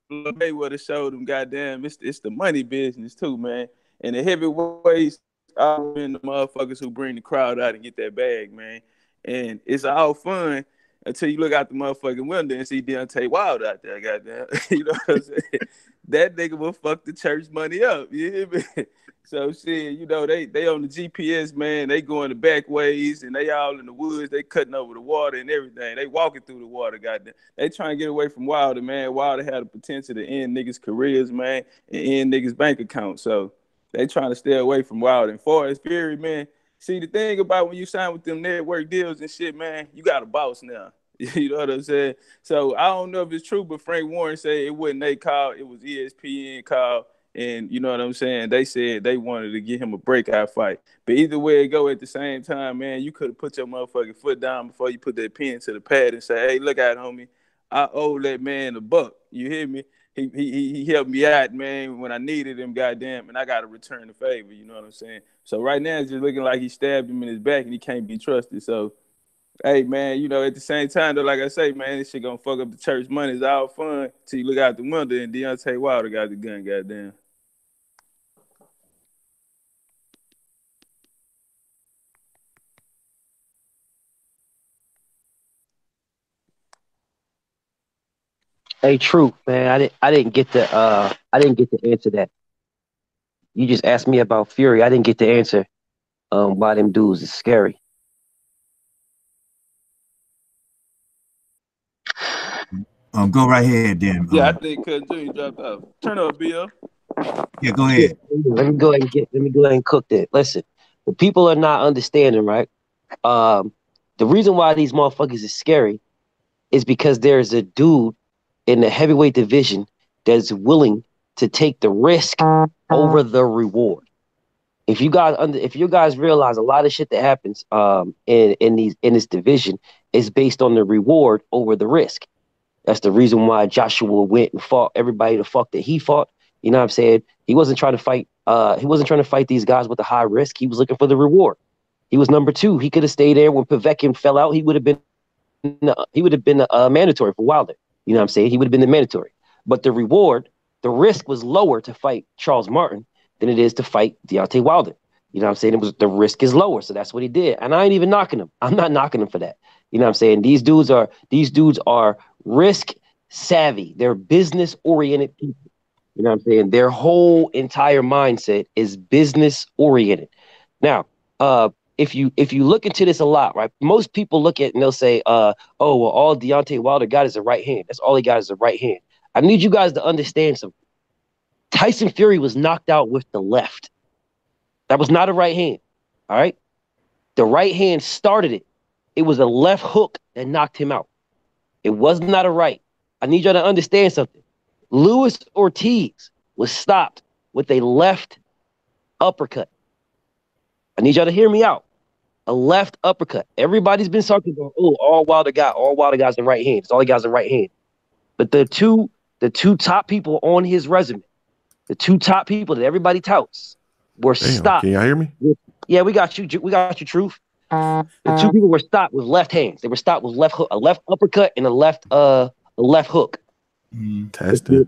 Mayweather showed them, goddamn, it's the money business too, man. And the heavyweights are been the motherfuckers who bring the crowd out and get that bag, man. And it's all fun until you look out the motherfucking window and see Deontay Wilder out there, goddamn. You know what I'm saying? That nigga will fuck the church money up. You hear me? So shit, you know, they on the GPS, man. They going the back ways and they all in the woods. They cutting over the water and everything. They walking through the water, goddamn. They trying to get away from Wilder, man. Wilder had the potential to end niggas' careers, man, and end niggas' bank accounts. So they trying to stay away from Wilder. And far as Fury, man, see the thing about when you sign with them network deals and shit, man, you got a boss now. You know what I'm saying? So I don't know if it's true, but Frank Warren said it wasn't they call, it was ESPN call. And you know what I'm saying? They said they wanted to give him a breakout fight. But either way it go at the same time, man, you could have put your motherfucking foot down before you put that pen to the pad and say, hey, look out, homie. I owe that man a buck. You hear me? He helped me out, man, when I needed him, goddamn, and I got to return the favor. You know what I'm saying? So right now it's just looking like he stabbed him in his back and he can't be trusted. So, hey, man, you know, at the same time, though, like I say, man, this shit gonna fuck up the church money. It's all fun till you look out the window and Deontay Wilder got the gun, goddamn.
Hey, Truth, man, I didn't get to answer that. You just asked me about Fury. I didn't get to answer why them dudes is scary.
Go right ahead, then.
Yeah, I think Cousin Junior dropped off. Turn up, Bill.
Yeah, go ahead.
Let me go ahead and cook that. Listen, the people are not understanding, right? The reason why these motherfuckers is scary is because there's a dude in the heavyweight division that's willing to take the risk over the reward. If you guys realize a lot of shit that happens in this division is based on the reward over the risk. That's the reason why Joshua went and fought everybody the fuck that he fought. You know what I'm saying? He wasn't trying to fight. He wasn't trying to fight these guys with a high risk. He was looking for the reward. He was number 2. He could have stayed there when Povetkin fell out. He would have been mandatory for Wilder. You know what I'm saying? He would have been the mandatory. But the reward, the risk was lower to fight Charles Martin than it is to fight Deontay Wilder. You know what I'm saying? The risk is lower, so that's what he did. And I ain't even knocking him. I'm not knocking him for that. You know what I'm saying? These dudes are risk savvy. They're business oriented people. You know what I'm saying? Their whole entire mindset is business oriented. Now, if you look into this a lot, right? Most people look at it and they'll say, oh, well, all Deontay Wilder got is a right hand. That's all he got is a right hand. I need you guys to understand something. Tyson Fury was knocked out with the left. That was not a right hand. All right? The right hand started it. It was a left hook that knocked him out. It was not a right. I need y'all to understand something. Luis Ortiz was stopped with a left uppercut. I need y'all to hear me out. A left uppercut. Everybody's been talking about, oh, all Wilder guy's the right hand. It's all he got's the right hand. But the two top people on his resume, the 2 top people that everybody touts, were stopped.
Can y'all hear me?
Yeah, we got you. We got you, Truth. The two people were stopped with left hands. They were stopped with left hook, a left uppercut and a left hook.
Tested.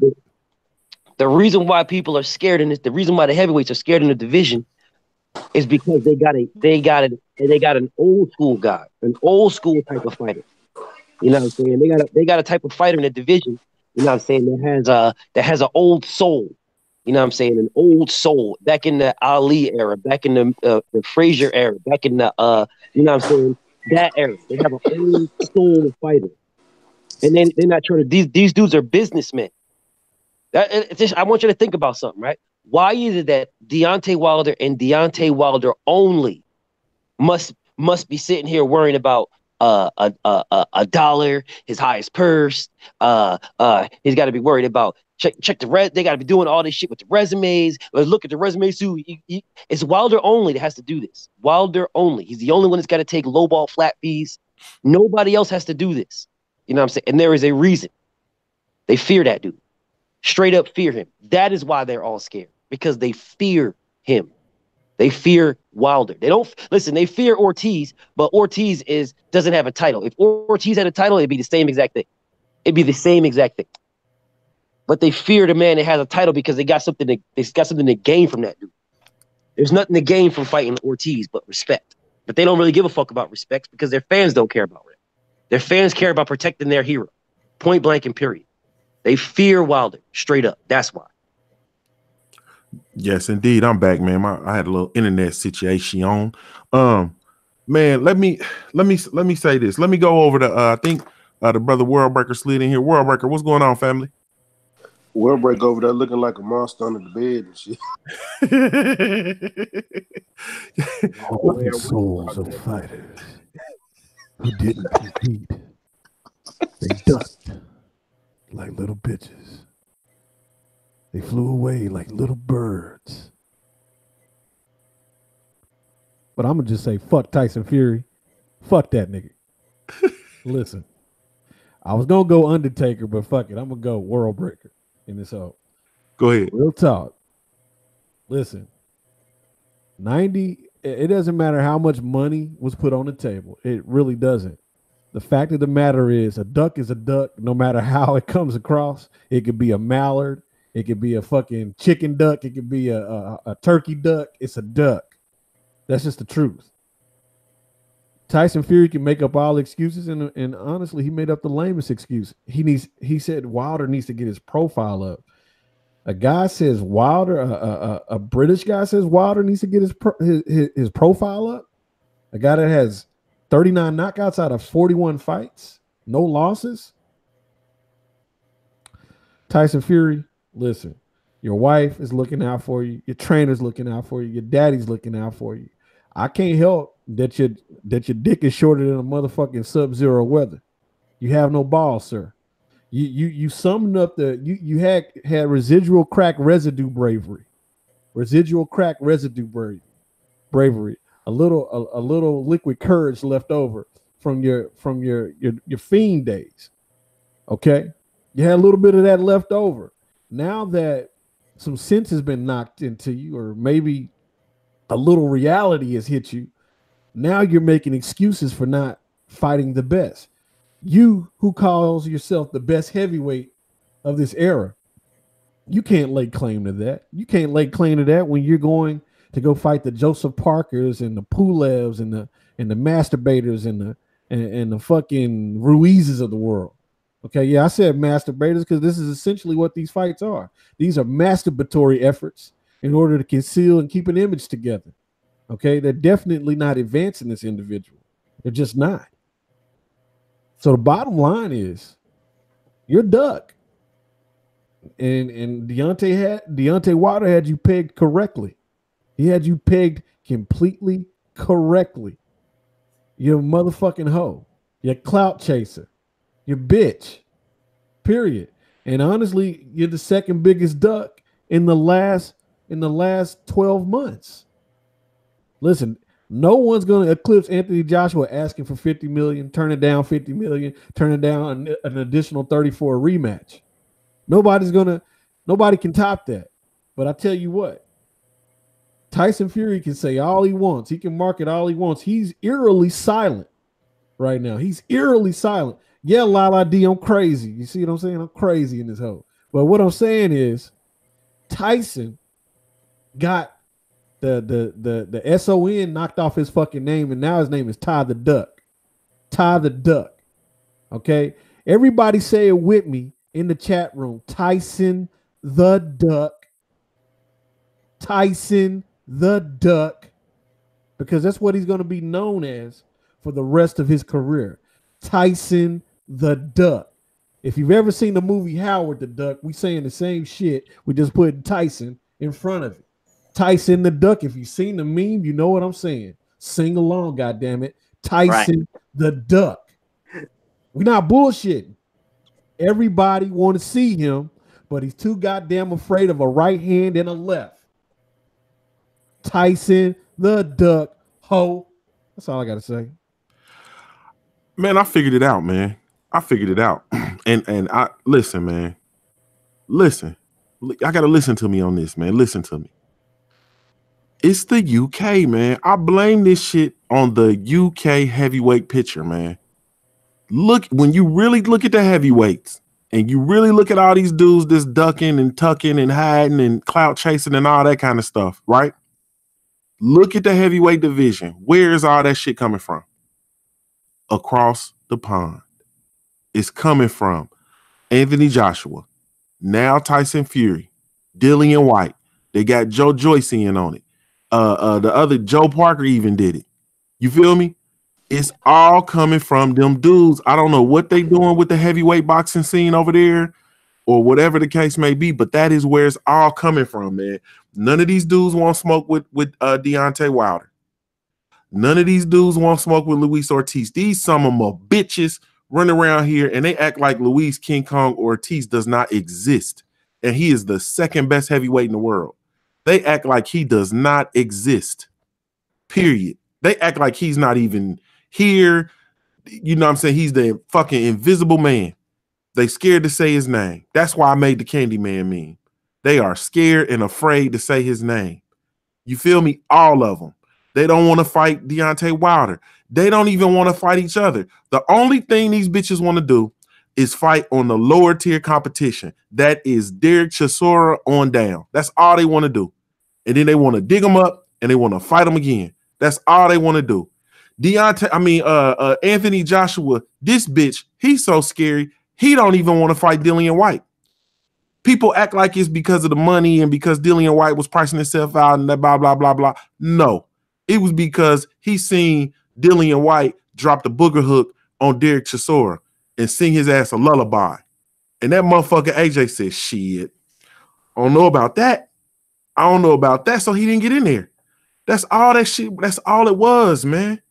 The reason why people are scared in this, the reason why the heavyweights are scared in the division, is because they got an old school guy, an old school type of fighter. You know what I'm saying? They got a type of fighter in the division. You know what I'm saying? That has an old soul. You know what I'm saying? An old soul back in the Ali era, back in the Frazier era, back in the you know what I'm saying? That era. They have an old soul fighter, and they're not trying to. These dudes are businessmen. I want you to think about something, right? Why is it that Deontay Wilder and Deontay Wilder only must be sitting here worrying about a dollar, his highest purse? He's got to be worried about check the they got to be doing all this shit with the resumes. Look at the resumes too. It's Wilder only that has to do this. Wilder only. He's the only one that's got to take lowball flat fees. Nobody else has to do this. You know what I'm saying? And there is a reason. They fear that dude. Straight up fear him. That is why they're all scared, because they fear him. They fear Wilder. They don't listen. They fear Ortiz, but Ortiz doesn't have a title. If Ortiz had a title, it'd be the same exact thing. It'd be the same exact thing. But they fear the man that has a title because they got something to gain from that dude. There's nothing to gain from fighting Ortiz but respect. But they don't really give a fuck about respect because their fans don't care about it. Their fans care about protecting their hero. Point blank and period. They fear Wilder, straight up. That's why.
Yes, indeed. I'm back, man. I had a little internet situation. Man, let me say this. Let me go over to I think the brother Worldbreaker slid in here. Worldbreaker, what's going on, family?
Worldbreaker over there looking like a monster under the bed and shit.
All the souls of fighters who didn't compete. They ducked like little bitches. They flew away like little birds. But I'm going to just say, fuck Tyson Fury. Fuck that nigga. Listen, I was going to go Undertaker, but fuck it. I'm going to go Worldbreaker in this hole.
Go ahead.
Real talk. Listen, 90, it doesn't matter how much money was put on the table. It really doesn't. The fact of the matter is a duck is a duck, no matter how it comes across. It could be a mallard. It could be a fucking chicken duck. It could be a turkey duck. It's a duck. That's just the truth. Tyson Fury can make up all excuses, and honestly, he made up the lamest excuse. He said Wilder needs to get his profile up. A guy says Wilder, a British guy says Wilder needs to get his profile up. A guy that has 39 knockouts out of 41 fights, no losses. Tyson Fury, listen, your wife is looking out for you. Your trainer's looking out for you. Your daddy's looking out for you. I can't help that your dick is shorter than a motherfucking sub-zero weather. You have no balls, sir. You summed up you had residual crack residue bravery. Residual crack residue bravery. A little liquid courage left over from your fiend days. Okay? You had a little bit of that left over. Now that some sense has been knocked into you, or maybe a little reality has hit you, now you're making excuses for not fighting the best. You, who calls yourself the best heavyweight of this era, you can't lay claim to that. You can't lay claim to that when you're going to go fight the Joseph Parkers and the Pulevs and the masturbators and the fucking Ruizes of the world. Okay, yeah, I said masturbators because this is essentially what these fights are. These are masturbatory efforts in order to conceal and keep an image together. Okay, they're definitely not advancing this individual. They're just not. So the bottom line is, you're duck. And Deontay Wilder had you pegged correctly. He had you pegged completely correctly. You're a motherfucking hoe. You're a clout chaser. You're bitch. Period. And honestly, you're the second biggest duck in the last 12 months. Listen, no one's going to eclipse Anthony Joshua asking for $50 million, turning down $50 million, turning down an additional 30 for a rematch. Nobody can top that. But I tell you what, Tyson Fury can say all he wants. He can market all he wants. He's eerily silent right now. He's eerily silent. Yeah, Lala D, I'm crazy. You see what I'm saying? I'm crazy in this hole. But what I'm saying is Tyson got the SON knocked off his fucking name, and now his name is Ty the Duck. Ty the Duck. Okay? Everybody say it with me in the chat room. Tyson the Duck. Tyson the Duck. Because that's what he's going to be known as for the rest of his career. Tyson the Duck. If you've ever seen the movie Howard the Duck, we saying the same shit. We just putting Tyson in front of it. Tyson the Duck. If you've seen the meme, you know what I'm saying. Sing along, goddammit. Tyson the Duck. We're not bullshitting. Everybody want to see him, but he's too goddamn afraid of a right hand and a left. Tyson the Duck. Ho. That's all I got to say.
Man, I figured it out, man. I figured it out. And I listen, man. Listen. I gotta listen to me on this, man. Listen to me. It's the UK, man. I blame this shit on the UK heavyweight picture, man. Look, when you really look at the heavyweights and you really look at all these dudes that's ducking and tucking and hiding and clout chasing and all that kind of stuff, right? Look at the heavyweight division. Where is all that shit coming from? Across the pond. It's coming from Anthony Joshua, now Tyson Fury, Dillian White. They got Joe Joyce in on it. The other Joe Parker even did it. You feel me? It's all coming from them dudes. I don't know what they doing with the heavyweight boxing scene over there or whatever the case may be, but that is where it's all coming from, man. None of these dudes want to smoke with Deontay Wilder. None of these dudes want to smoke with Luis Ortiz. These some of them bitches run around here and they act like Luis King Kong Ortiz does not exist. And he is the second best heavyweight in the world. They act like he does not exist. Period. They act like he's not even here. You know what I'm saying? He's the fucking invisible man. They scared to say his name. That's why I made the Candyman meme. They are scared and afraid to say his name. You feel me? All of them. They don't want to fight Deontay Wilder. They don't even want to fight each other. The only thing these bitches want to do is fight on the lower tier competition. That is Derek Chisora on down. That's all they want to do. And then they want to dig them up and they want to fight them again. That's all they want to do. Anthony Joshua, this bitch, he's so scary. He don't even want to fight Dillian White. People act like it's because of the money and because Dillian White was pricing himself out and that blah, blah, blah, blah. No, it was because he seen Dillian White drop the booger hook on Derek Chisora and sing his ass a lullaby. And that motherfucker AJ said, shit, I don't know about that. I don't know about that. So he didn't get in there. That's all that shit. That's all it was, man.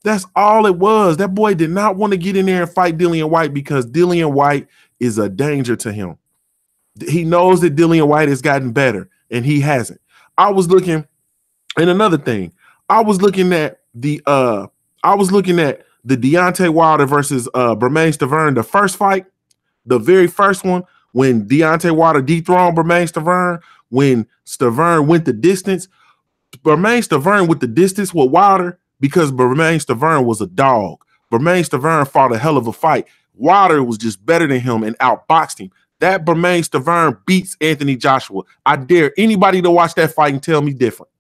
That's all it was. That boy did not want to get in there and fight Dillian White because Dillian White is a danger to him. He knows that Dillian White has gotten better and he hasn't. I was looking, and another thing, I was looking at the Deontay Wilder versus Bermane Stiverne, the first fight, the very first one, when Deontay Wilder dethroned Bermane Stiverne, when Stiverne went the distance. Bermane Stiverne went the distance with Wilder because Bermane Stiverne was a dog. Bermane Stiverne fought a hell of a fight. Wilder was just better than him and outboxed him. That Bermane Stiverne beats Anthony Joshua. I dare anybody to watch that fight and tell me different.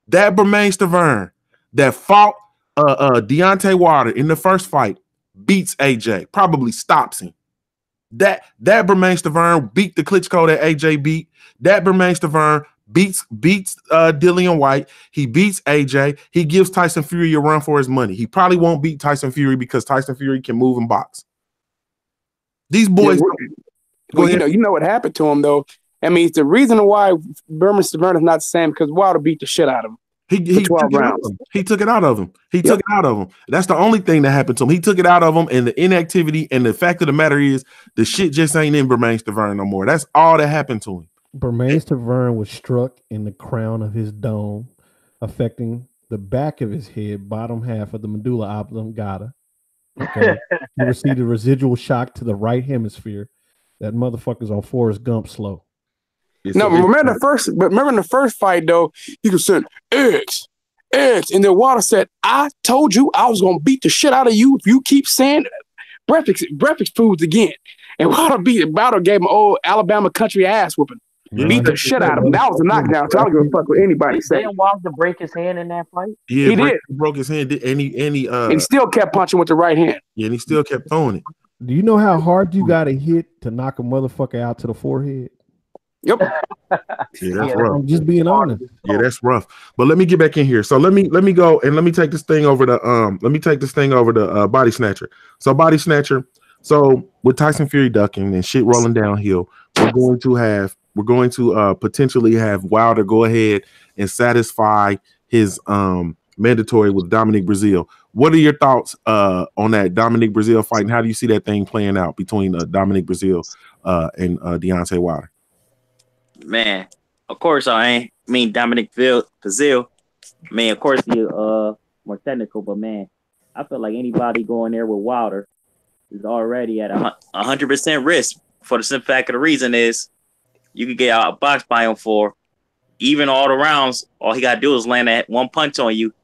That Bermane Stiverne that fought Deontay Wilder in the first fight beats AJ, probably stops him. That Bermane Stiverne beat the Klitschko that AJ beat. That Bermane Stiverne beats Dillian White. He beats AJ. He gives Tyson Fury a run for his money. He probably won't beat Tyson Fury because Tyson Fury can move and box. These boys.
Well, you know what happened to him though. I mean, it's the reason why Bermane Stiverne is not the same because Wilder beat the shit out of him.
He 12 rounds. He took it out of him. Took it out of him. That's the only thing that happened to him. He took it out of him, and the inactivity and the fact of the matter is the shit just ain't in Bermane Stiverne no more. That's all that happened to him.
Bermane Stiverne was struck in the crown of his dome, affecting the back of his head, bottom half of the medulla oblongata. Okay. He received a residual shock to the right hemisphere. That motherfucker's on Forrest Gump slow.
No, but remember in the first fight though, he was saying eggs, and then Wilder said, "I told you I was gonna beat the shit out of you if you keep saying breakfast foods again." And Wilder gave him old Alabama country ass whooping. Beat the shit out of him. That was a knockdown. So I don't give a fuck what anybody say.
Didn't Wilder break his hand in that fight?
Yeah,
he did.
He broke his hand, and he
still kept punching with the right hand.
Yeah, and he still kept throwing it.
Do you know how hard you got to hit to knock a motherfucker out to the forehead?
Yep.
Yeah, that's rough.
I'm just being honest.
Yeah, that's rough. But let me get back in here. So let me go and let me take this thing over to Body Snatcher. So Body Snatcher. So with Tyson Fury ducking and shit rolling downhill, we're going to potentially have Wilder go ahead and satisfy his mandatory with Dominic Breazeale. What are your thoughts on that Dominic Breazeale fight, and how do you see that thing playing out between Dominic Breazeale and Deontay Wilder?
Man, of course Dominic Breazeale. Man, of course he more technical, but man, I feel like anybody going there with Wilder is already at 100% risk. For the simple fact of the reason is you could get out a box by him for even all the rounds. All he got to do is land that one punch on you.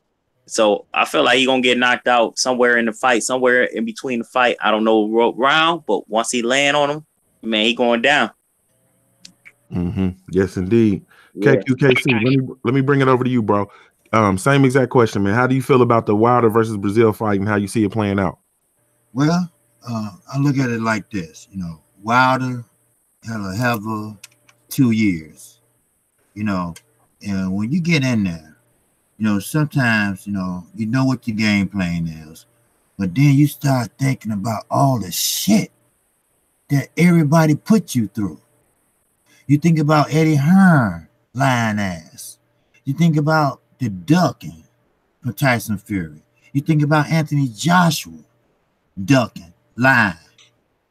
So I feel like he's going to get knocked out somewhere in the fight, somewhere in between the fight. I don't know what round, but once he land on him, man, he going down.
Mm-hmm. Yes, indeed.
Yeah.
KQKC, let me bring it over to you, bro. Same exact question, man. How do you feel about the Wilder versus Breazeale fight and how you see it playing out?
Well, I look at it like this. Wilder had a hell of a 2 years, and when you get in there, sometimes, you know what your game plan is, but then you start thinking about all the shit that everybody put you through. You think about Eddie Hearn lying ass. You think about the ducking for Tyson Fury. You think about Anthony Joshua ducking, lying.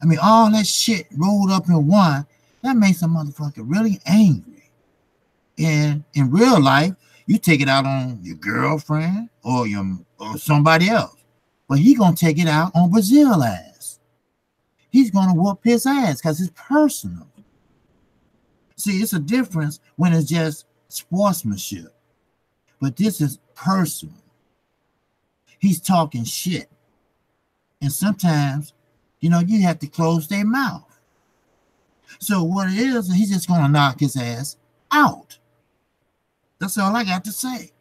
I mean, all that shit rolled up in one, that makes a motherfucker really angry. And in real life, you take it out on your girlfriend or somebody else. But he gonna take it out on Breazeale ass. He's gonna whoop his ass because it's personal. See, it's a difference when it's just sportsmanship. But this is personal. He's talking shit. And sometimes, you have to close their mouth. So what it is, he's just going to knock his ass out. That's all I got to say.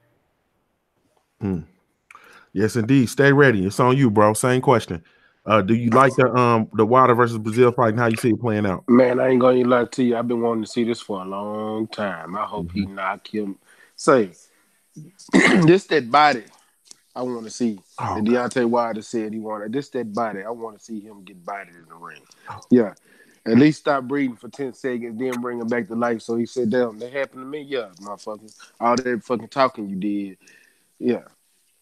Yes, indeed. Stay ready. It's on you, bro. Same question. Do you like the Wilder versus Breazeale fight and how you see it playing out?
Man, I ain't gonna lie to you. I've been wanting to see this for a long time. I hope he knock him. Say, this that body I want to see. And Deontay Wilder said he wanted. This that body. I want to see him get bodied in the ring. Yeah. At least stop breathing for 10 seconds, then bring him back to life. So he said, damn, that happened to me? Yeah, motherfucker. All that fucking talking you did. Yeah.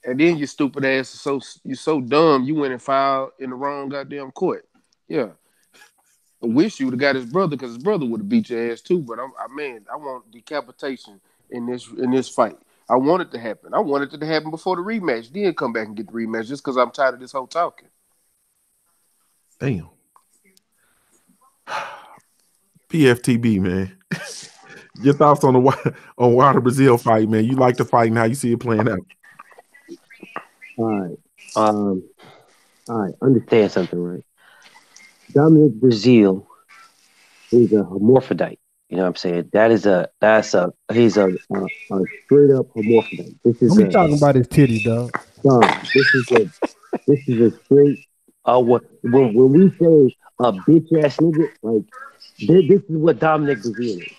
And then your stupid ass you're so dumb, you went and filed in the wrong goddamn court. Yeah. I wish you would have got his brother, because his brother would have beat your ass too. But I want decapitation in this fight. I want it to happen. I wanted it to happen before the rematch. Then come back and get the rematch just because I'm tired of this whole talking.
Damn. PFTB, man. Your thoughts on Wilder Breazeale fight, man. You like the fight and how you see it playing out.
All right. Understand something, right? Dominic Breazeale is a hermaphrodite. You know what I'm saying? He's a straight up hermaphrodite.
What are you talking about his titties, dog?
This is a straight when we say a bitch ass nigga, like this is what Dominic Breazeale is.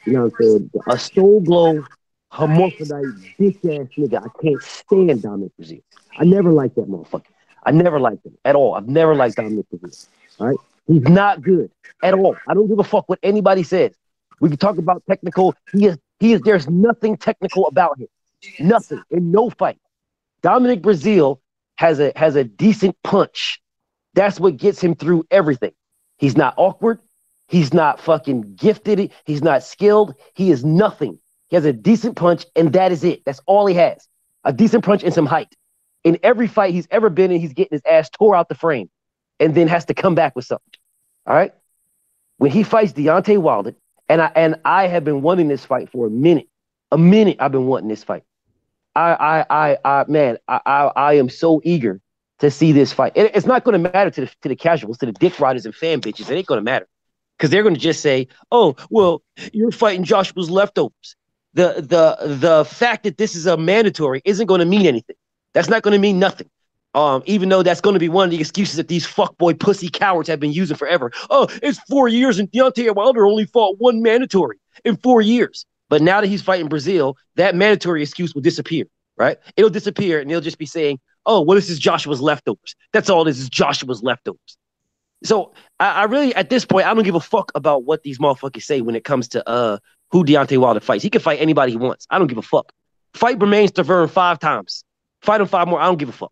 You know what I'm saying? A stone glow hermaphrodite bitch ass nigga. I can't stand Dominic Breazeale. I never liked that motherfucker. I never liked him at all. I've never liked Dominic Breazeale. All right? He's not good at all. I don't give a fuck what anybody says. We can talk about technical. He is. There's nothing technical about him. Nothing in no fight. Dominic Breazeale has a decent punch. That's what gets him through everything. He's not awkward. He's not fucking gifted. He's not skilled. He is nothing. He has a decent punch, and that is it. That's all he has. A decent punch and some height. In every fight he's ever been in, he's getting his ass tore out the frame and then has to come back with something. All right? When he fights Deontay Wilder, And I have been wanting this fight for a minute. A minute I've been wanting this fight. I am so eager to see this fight. It's not going to matter to the casuals, to the dick riders and fan bitches. It ain't going to matter because they're going to just say, "Oh, well, you're fighting Joshua's leftovers." The fact that this is a mandatory isn't going to mean anything. That's not going to mean nothing. Even though that's going to be one of the excuses that these fuckboy pussy cowards have been using forever. Oh, it's 4 years and Deontay Wilder only fought one mandatory in 4 years. But now that he's fighting Brazil, that mandatory excuse will disappear, right? It'll disappear and they'll just be saying, oh, well, this is Joshua's leftovers. That's all this is, Joshua's leftovers. So I really, at this point, I don't give a fuck about what these motherfuckers say when it comes to who Deontay Wilder fights. He can fight anybody he wants. I don't give a fuck. Fight Bermane Stiverne 5 times. Fight him 5 more. I don't give a fuck.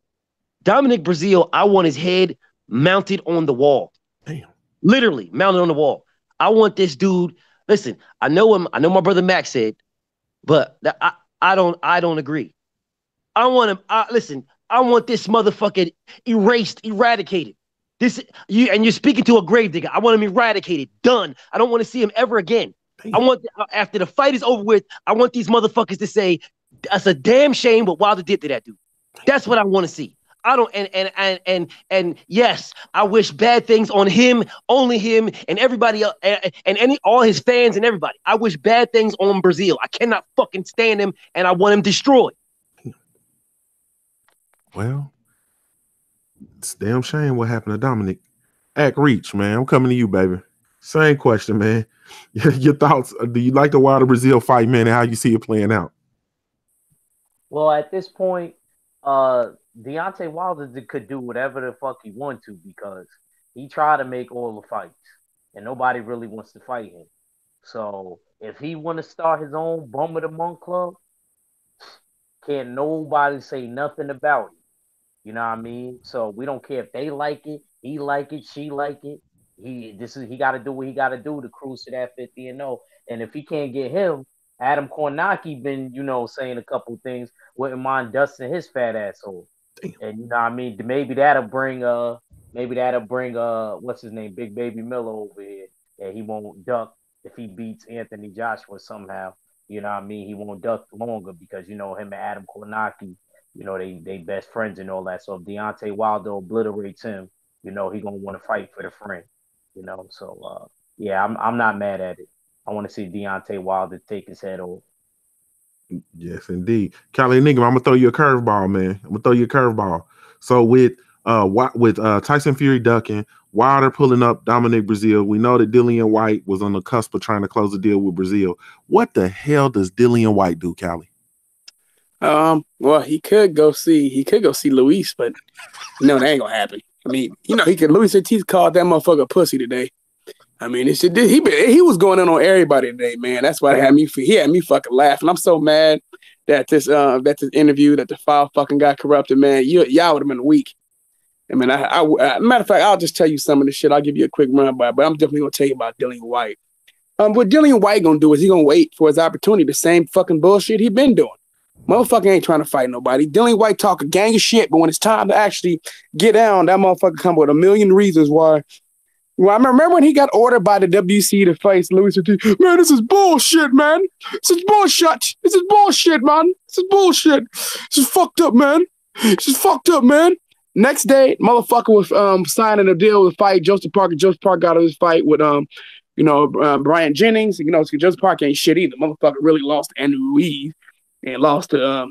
Dominic Breazeale, I want his head mounted on the wall.
Damn.
Literally mounted on the wall. I want this dude. Listen, I know him. I know my brother Max said, but I don't agree. I want him. Listen, I want this motherfucker erased, eradicated. You're speaking to a grave digger. I want him eradicated, done. I don't want to see him ever again. I want, after the fight is over with, I want these motherfuckers to say, that's a damn shame what Wilder did to that dude. That's what I want to see. I don't, and yes, I wish bad things on him, only him, and everybody else, and all his fans and everybody. I wish bad things on Breazeale. I cannot fucking stand him, and I want him destroyed.
Well, it's a damn shame what happened to Dominic. Act Reach, man. I'm coming to you, baby. Same question, man. Your thoughts? Do you like the Wilder Breazeale fight, man, and how you see it playing out?
Well, at this point, Deontay Wilder could do whatever the fuck he wanted to because he tried to make all the fights and nobody really wants to fight him. So if he want to start his own Bum of the Month club, can't nobody say nothing about it. You know what I mean? So we don't care if they like it, he like it, she like it. He got to do what he got to do to cruise to that 50-0. And if he can't get him, Adam Kornacki been, saying a couple things. Wouldn't mind dusting his fat asshole. And you know what I mean? Maybe that'll bring what's his name, Big Baby Miller over here. And he won't duck if he beats Anthony Joshua somehow. You know what I mean? He won't duck longer because him and Adam Kornacki, they best friends and all that. So if Deontay Wilder obliterates him, he gonna want to fight for the friend. So yeah, I'm not mad at it. I want to see Deontay Wilder take his head off.
Yes, indeed. Cali Enigma, I'm gonna throw you a curveball, man. I'm gonna throw you a curveball. So with Tyson Fury ducking, Wilder pulling up Dominic Breazeale, we know that Dillian White was on the cusp of trying to close a deal with Breazeale. What the hell does Dillian White do, Cali?
Well, he could go see Luis, but that ain't gonna happen. I mean, Luis Ortiz called that motherfucker pussy today. I mean, he was going in on everybody today, man. That's why he had me fucking laughing. I'm so mad that this interview, that the file fucking got corrupted, man. Y'all would have been weak. I mean, matter of fact, I'll just tell you some of this shit. I'll give you a quick run by, but I'm definitely gonna tell you about Dillian White. What Dillian White gonna do is he gonna wait for his opportunity. The same fucking bullshit he been doing. Motherfucker ain't trying to fight nobody. Dillian White talk a gang of shit, but when it's time to actually get down, that motherfucker come with a million reasons why. Well, I remember when he got ordered by the WC to face Luis Ortiz. Man, this is bullshit, man. This is bullshit. This is bullshit, man. This is bullshit. This is fucked up, man. This is fucked up, man. Next day, motherfucker was signing a deal to fight Joseph Parker. Joseph Parker got his fight with Brian Jennings. Joseph Parker ain't shit either. Motherfucker really lost to Andrew Ruiz and lost to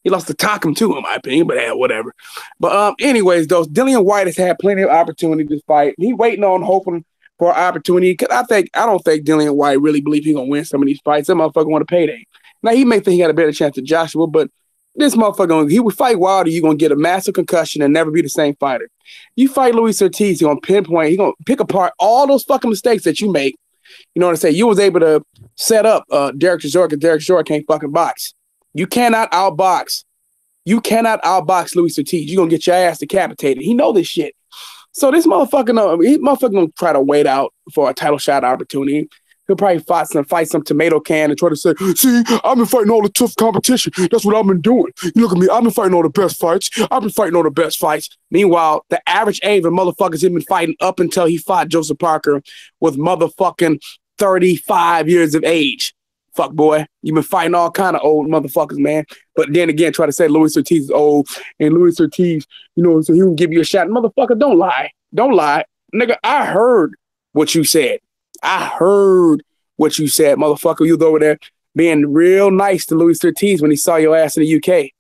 he lost to Takam too, in my opinion, but whatever. But anyways, though, Dillian White has had plenty of opportunity to fight. He waiting on, hoping for an opportunity. Cause I don't think Dillian White really believe he's gonna win some of these fights. That motherfucker want a payday. Now he may think he got a better chance than Joshua, but this motherfucker, he would fight Wilder, you're gonna get a massive concussion and never be the same fighter. You fight Luis Ortiz, he's gonna pinpoint, he's gonna pick apart all those fucking mistakes that you make. You know what I'm saying? You was able to set up Derek Chisora because Derek Chisora can't fucking box. You cannot outbox. You cannot outbox Luis Ortiz. You're going to get your ass decapitated. He know this shit. So this motherfucker going to try to wait out for a title shot opportunity. He'll probably fight some tomato can and try to say, see, I've been fighting all the tough competition. That's what I've been doing. You look at me, I've been fighting all the best fights. I've been fighting all the best fights. Meanwhile, the average age of motherfuckers had been fighting up until he fought Joseph Parker with motherfucking 35 years of age. Fuck boy, you've been fighting all kind of old motherfuckers, man. But then again, try to say Luis Ortiz is old and Luis Ortiz, you know, so he will give you a shot. Motherfucker, don't lie. Don't lie. Nigga, I heard what you said. I heard what you said, motherfucker. You was over there being real nice to Luis Ortiz when he saw your ass in the UK.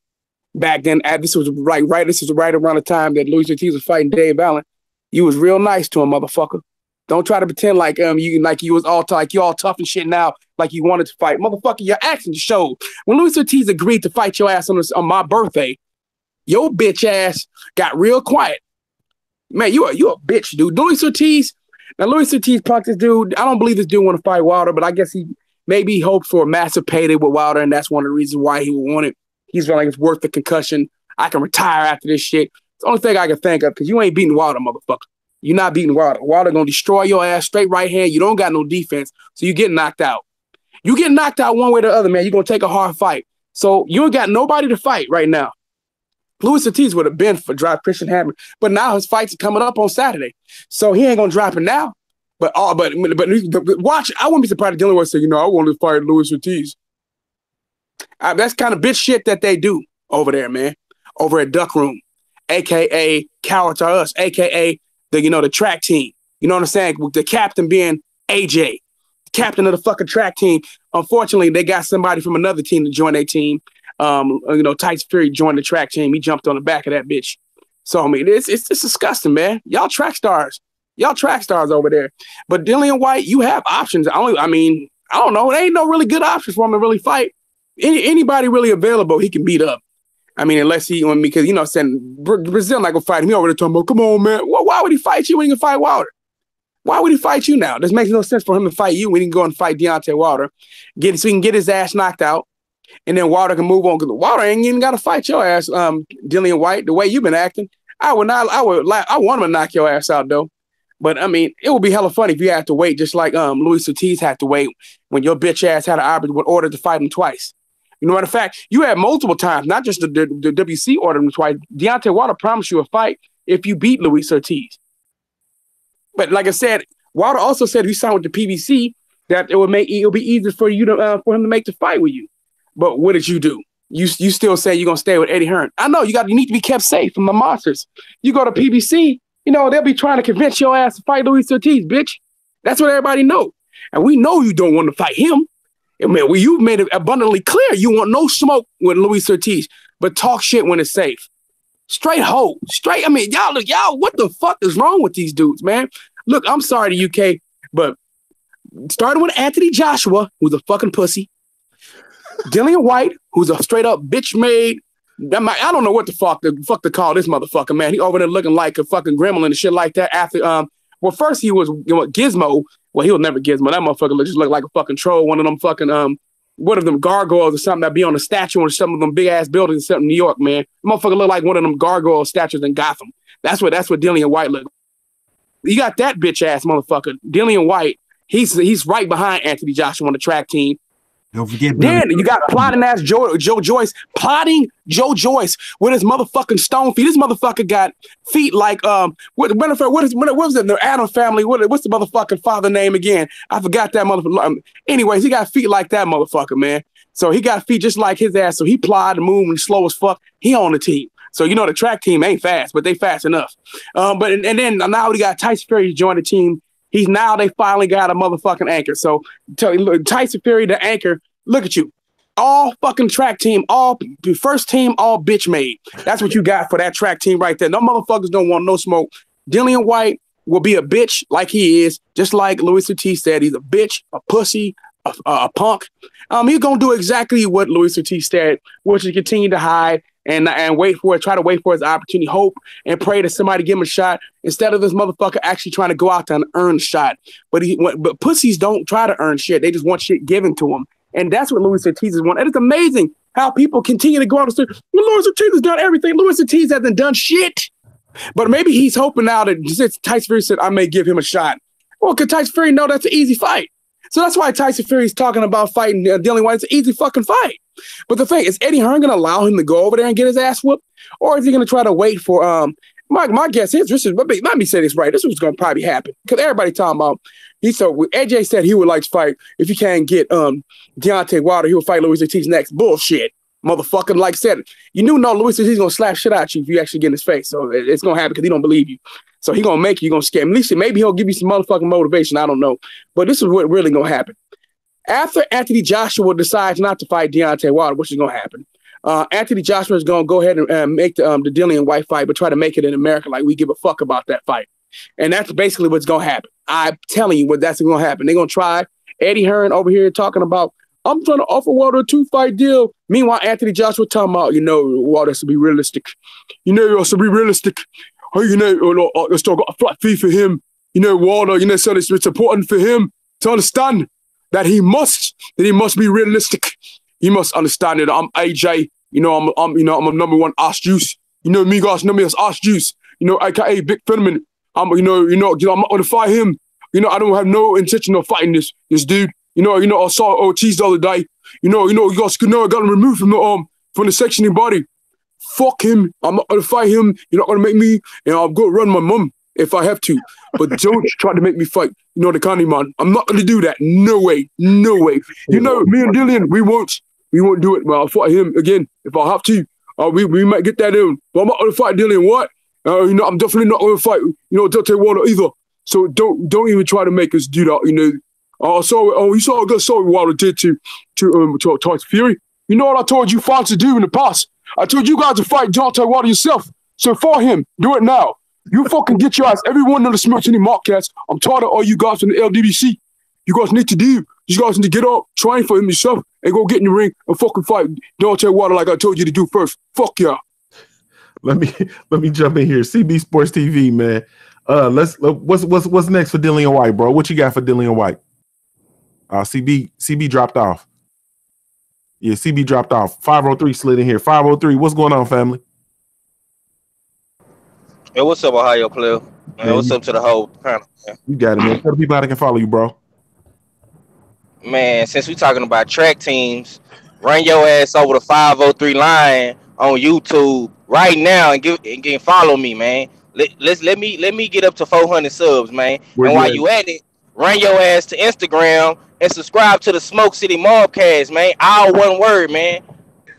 Back then, this was right around the time that Luis Ortiz was fighting Dave Allen. You was real nice to him, motherfucker. Don't try to pretend like you was all tough and shit now, like you wanted to fight. Motherfucker, your actions showed. When Luis Ortiz agreed to fight your ass on my birthday, your bitch ass got real quiet. Man, you a bitch, dude. Luis Ortiz punked this dude. I don't believe this dude want to fight Wilder, but I guess he hoped for a massive payday with Wilder, and that's one of the reasons why he would want it. He's like, it's worth the concussion. I can retire after this shit. It's the only thing I can think of, because you ain't beating Wilder, motherfucker. You're not beating Wilder. Wilder gonna destroy your ass, straight right hand. You don't got no defense, so you get knocked out. You get knocked out one way or the other, man. You're gonna take a hard fight. So you ain't got nobody to fight right now. Luis Ortiz would have been for drop Christian Hammer, but now his fights are coming up on Saturday, so he ain't gonna drop it now. But watch, I wouldn't be surprised if Dylan White said, I want to fight Luis Ortiz. That's kind of bitch shit that they do over there, man. Over at Duck Room, aka Cowards Are Us, aka the track team. You know what I'm saying? With the captain being AJ, captain of the fucking track team. Unfortunately, they got somebody from another team to join their team. Tyson Fury joined the track team. He jumped on the back of that bitch. So I mean, it's disgusting, man. Y'all track stars over there. But Dillian White, you have options. I don't know. There ain't no really good options for him to really fight. Anybody really available, he can beat up. I mean, unless because saying Brazil not gonna fight him. He over there talking about, come on, man. Why would he fight you when he can fight Wilder? Why would he fight you now? This makes no sense for him to fight you when he can go and fight Deontay Wilder, so he can get his ass knocked out, and then Wilder can move on. Because Wilder ain't even got to fight your ass, Dillian White. The way you've been acting, I want him to knock your ass out though. But I mean, it would be hella funny if you had to wait, just like Luis Ortiz had to wait when your bitch ass had an arbiter with order to fight him twice. Matter of fact, you had multiple times, not just the WC ordered him twice. Deontay Wilder promised you a fight if you beat Luis Ortiz. But like I said, Wilder also said if you signed with the PBC that it'll be easier for you to for him to make the fight with you. But what did you do? You still say you're gonna stay with Eddie Hearn. I know you need to be kept safe from the monsters. You go to PBC, they'll be trying to convince your ass to fight Luis Ortiz, bitch. That's what everybody know. And we know you don't want to fight him. I mean, you've made it abundantly clear you want no smoke with Luis Ortiz, but talk shit when it's safe. Straight hoe. Straight. I mean, y'all, what the fuck is wrong with these dudes, man? Look, I'm sorry to UK, but starting with Anthony Joshua, who's a fucking pussy, Dillian White, who's a straight up bitch made. I don't know what the fuck to call this motherfucker, man. He over there looking like a fucking gremlin and shit like that. After first he was Gizmo. Well, he'll never Gizmo. That motherfucker just look like a fucking troll. One of them fucking one of them gargoyles or something that be on a statue on some of them big ass buildings in something New York, man. The motherfucker look like one of them gargoyle statues in Gotham. That's what Dillian White look. You got that bitch ass motherfucker, Dillian White. He's right behind Anthony Joshua on the track team.
Don't forget.
Then you got plotting ass Joe Joyce with his motherfucking stone feet. This motherfucker got feet like what was it? The Adam family. What's the motherfucking father name again? I forgot that motherfucker. Anyways, he got feet like that motherfucker, man. So he got feet just like his ass. So he plied and moved and slow as fuck. He on the team. So the track team ain't fast, but they fast enough. But then now we got Tyson Fury to join the team. They finally got a motherfucking anchor. So Tyson Fury, the anchor, look at you. All fucking track team, all first team, all bitch made. That's what you got for that track team right there. No motherfuckers don't want no smoke. Dillian White will be a bitch like he is, just like Luis Ortiz said. He's a bitch, a pussy, a punk. He's gonna do exactly what Luis Ortiz said, which is continue to hide and try to wait for his opportunity, hope and pray that somebody give him a shot instead of this motherfucker actually trying to go out there and earn a shot. But pussies don't try to earn shit. They just want shit given to them. And that's what Luis Ortiz is want. And it's amazing how people continue to go out and say, Luis Ortiz has done everything. Luis Ortiz hasn't done shit. But maybe he's hoping now that since Tyson Fury said, I may give him a shot. Well, because Tyson Fury know that's an easy fight. So that's why Tyson Fury's talking about fighting Dillian White. It's an easy fucking fight. But the thing is, Eddie Hearn going to allow him to go over there and get his ass whooped? Or is he going to try to wait for My guess is this is let me say this right. This was gonna probably happen because everybody talking about. He said AJ said he would like to fight if he can't get Deontay Wilder. He would fight Luis Ortiz next. Bullshit, motherfucker. Like I said, you knew Luis Ortiz gonna slap shit out you if you actually get in his face. So it's gonna happen because he don't believe you. So he gonna make you gonna scare him. At least maybe he'll give you some motherfucking motivation. I don't know, but this is what really gonna happen. After Anthony Joshua decides not to fight Deontay Wilder, which is gonna happen. Anthony Joshua is going to go ahead and make the Dillian White fight, but try to make it in America like we give a fuck about that fight. And that's basically what's going to happen. I'm telling you that's going to happen. They're going to try. Eddie Hearn over here talking about, I'm trying to offer Wilder a 2-fight deal. Meanwhile, Anthony Joshua talking about, Wilder has to be realistic. Has to be realistic. Let's talk about a flat fee for him. Wilder, so it's important for him to understand that he must be realistic. He must understand that I'm AJ. I'm a number one ass juice. Me guys know me as ass juice. AKA Big Fenneman. I'm not gonna fight him. I don't have no intention of fighting this dude. I saw Ortiz the other day. You guys got him removed from the sectioning body. Fuck him. I'm not gonna fight him. You're not gonna make me, and I'm gonna run my mum if I have to. But don't try to make me fight. The Connie man. I'm not gonna do that. No way. No way. Me and Dillian, we won't do it. But I'll fight him again if I have to. We might get that in. But I'm not gonna fight Dillian White. I'm definitely not gonna fight. Deontay Wilder either. So don't even try to make us do that. You saw what Wilder did to Tyson Fury. You know what I told you fans to do in the past? I told you guys to fight Deontay Wilder yourself. So for him, do it now. You fucking get your ass. Everyone on the Smoke City Markcast. I'm tired of all you guys from the LDBC. You guys need to do. You guys need to get up, train for him yourself, and go get in the ring and fucking fight Deontay Wilder like I told you to do first. Fuck yeah.
Let me jump in here. CB Sports TV, man. What's next for Dillian White, bro? What you got for Dillian White? CB dropped off. Yeah, CB dropped off. 503 slid in here. 503. What's going on, family?
Hey, what's up, Ohio player? Man, what's up to the whole panel? Man?
You got it, man. Tell the people how they can follow you, bro.
Man, since we talking about track teams, run your ass over the 503 line on YouTube right now and follow me, man. Let me get up to 400 subs, man. And while you at it, run your ass to Instagram and subscribe to the Smoke City Mobcast, man. All one word, man.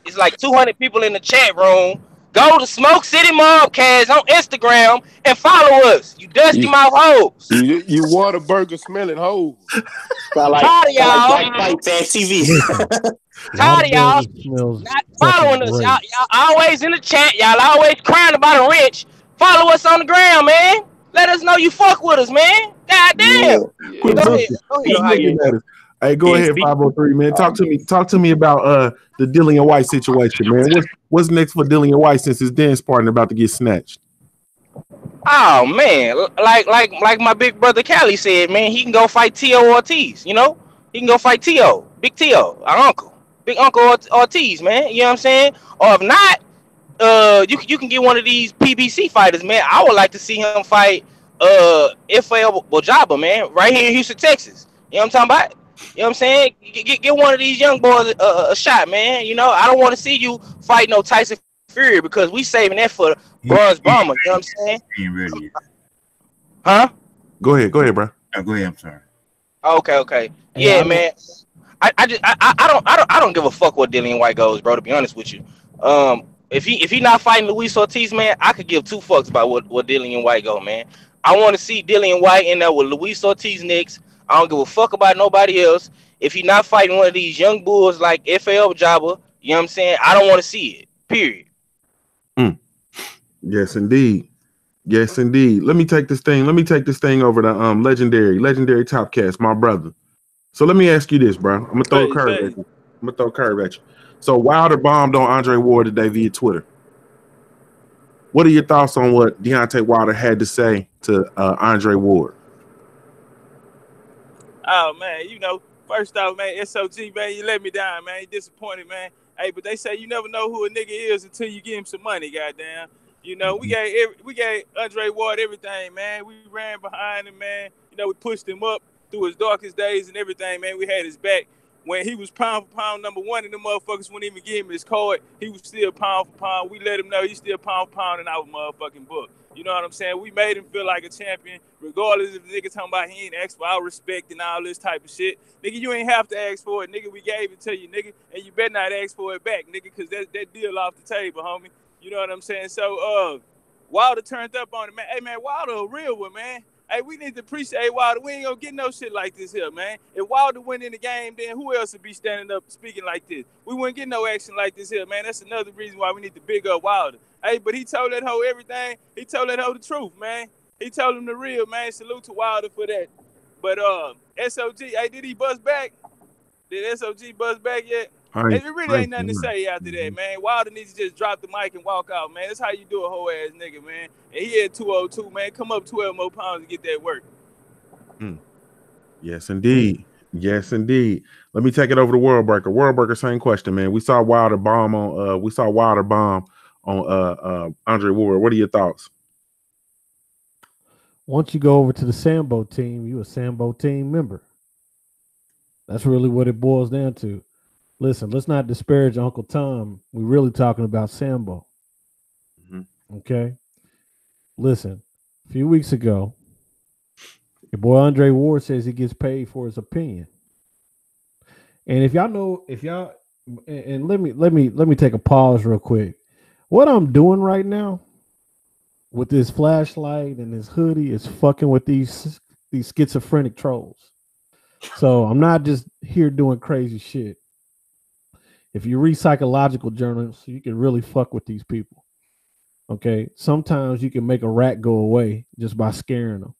It's like 200 people in the chat room. Go to Smoke City Mobcast on Instagram and follow us. You dusty mouth hoes.
You Whataburger smelling hoes.
Tired of y'all. Tired of y'all not following us. Y'all always in the chat. Y'all always crying about a rich. Follow us on the ground, man. Let us know you fuck with us, man. God damn.
Yeah. Go ahead. Hey, go ahead, 503, man. Talk to me about the Dillian White situation, man. What's next for Dillian White since his dance partner about to get snatched?
Oh man, like my big brother Cali said, man, he can go fight T.O. Ortiz. He can go fight T.O. Big T.O. our uncle, Big Uncle Ortiz, man. You know what I'm saying? Or if not, you can get one of these PBC fighters, man. I would like to see him fight Rafael Bojaba, man, right here in Houston, Texas. You know what I'm talking about? You know what I'm saying? Get one of these young boys a shot, man. I don't want to see you fight no Tyson Fury because we saving that for Bronze Bomber. You know what I'm saying?
Ain't ready.
Huh?
Go ahead, bro.
Go ahead. I'm sorry.
Okay. Yeah, man. I don't give a fuck what Dillian White goes, bro. To be honest with you, if he not fighting Luis Ortiz, man, I could give two fucks about what Dillian White go, man. I want to see Dillian White in there with Luis Ortiz next. I don't give a fuck about nobody else. If he not fighting one of these young bulls like FL Jabba, you know what I'm saying? I don't want to see it. Period.
Yes, indeed. Let me take this thing over to legendary Topcast, my brother. So let me ask you this, bro. I'm gonna throw a curve at you. So Wilder bombed on Andre Ward today via Twitter. What are your thoughts on what Deontay Wilder had to say to Andre Ward?
Oh man, first off, man, SOG, man, you let me down, man. You disappointed, man. Hey, but they say you never know who a nigga is until you give him some money, goddamn. We gave Andre Ward everything, man. We ran behind him, man. We pushed him up through his darkest days and everything, man. We had his back. when he was pound for pound number one and the motherfuckers wouldn't even give him his card, he was still pound for pound. We let him know he's still pound for pound in our motherfucking book. You know what I'm saying? We made him feel like a champion, regardless if the nigga talking about he ain't asked for our respect and all this type of shit. Nigga, you ain't have to ask for it, nigga. We gave it to you, nigga, and you better not ask for it back, nigga, because that deal off the table, homie. You know what I'm saying? So, Wilder turned up on it, man. Hey, man, Wilder a real one, man. Hey, we need to appreciate Wilder. We ain't gonna get no shit like this here, man. If Wilder went in the game, then who else would be standing up speaking like this? We wouldn't get no action like this here, man. That's another reason why we need to big up Wilder. Hey, but he told that hoe everything. He told that hoe the truth, man. He told him the real, man. Salute to Wilder for that. But SOG, hey, did he bust back? Did SOG bust back yet? It really ain't nothing to say after that, man. Wilder needs to just drop the mic and walk out, man. That's how you do a whole ass nigga, man. And he had 202, man. Come up 12 more pounds to get that work.
Yes, indeed. Yes, indeed. Let me take it over to World Breaker. World Breaker, same question, man. We saw Wilder bomb on Andre Ward. What are your thoughts?
Once you go over to the Sambo team, you a Sambo team member. That's really what it boils down to. Listen, let's not disparage Uncle Tom. We're really talking about Sambo. Okay? Listen, a few weeks ago, your boy Andre Ward says he gets paid for his opinion. And if y'all know, and let me take a pause real quick. What I'm doing right now with this flashlight and this hoodie is fucking with these schizophrenic trolls. So I'm not just here doing crazy shit. If you read psychological journals, you can really fuck with these people. Okay. Sometimes you can make a rat go away just by scaring them.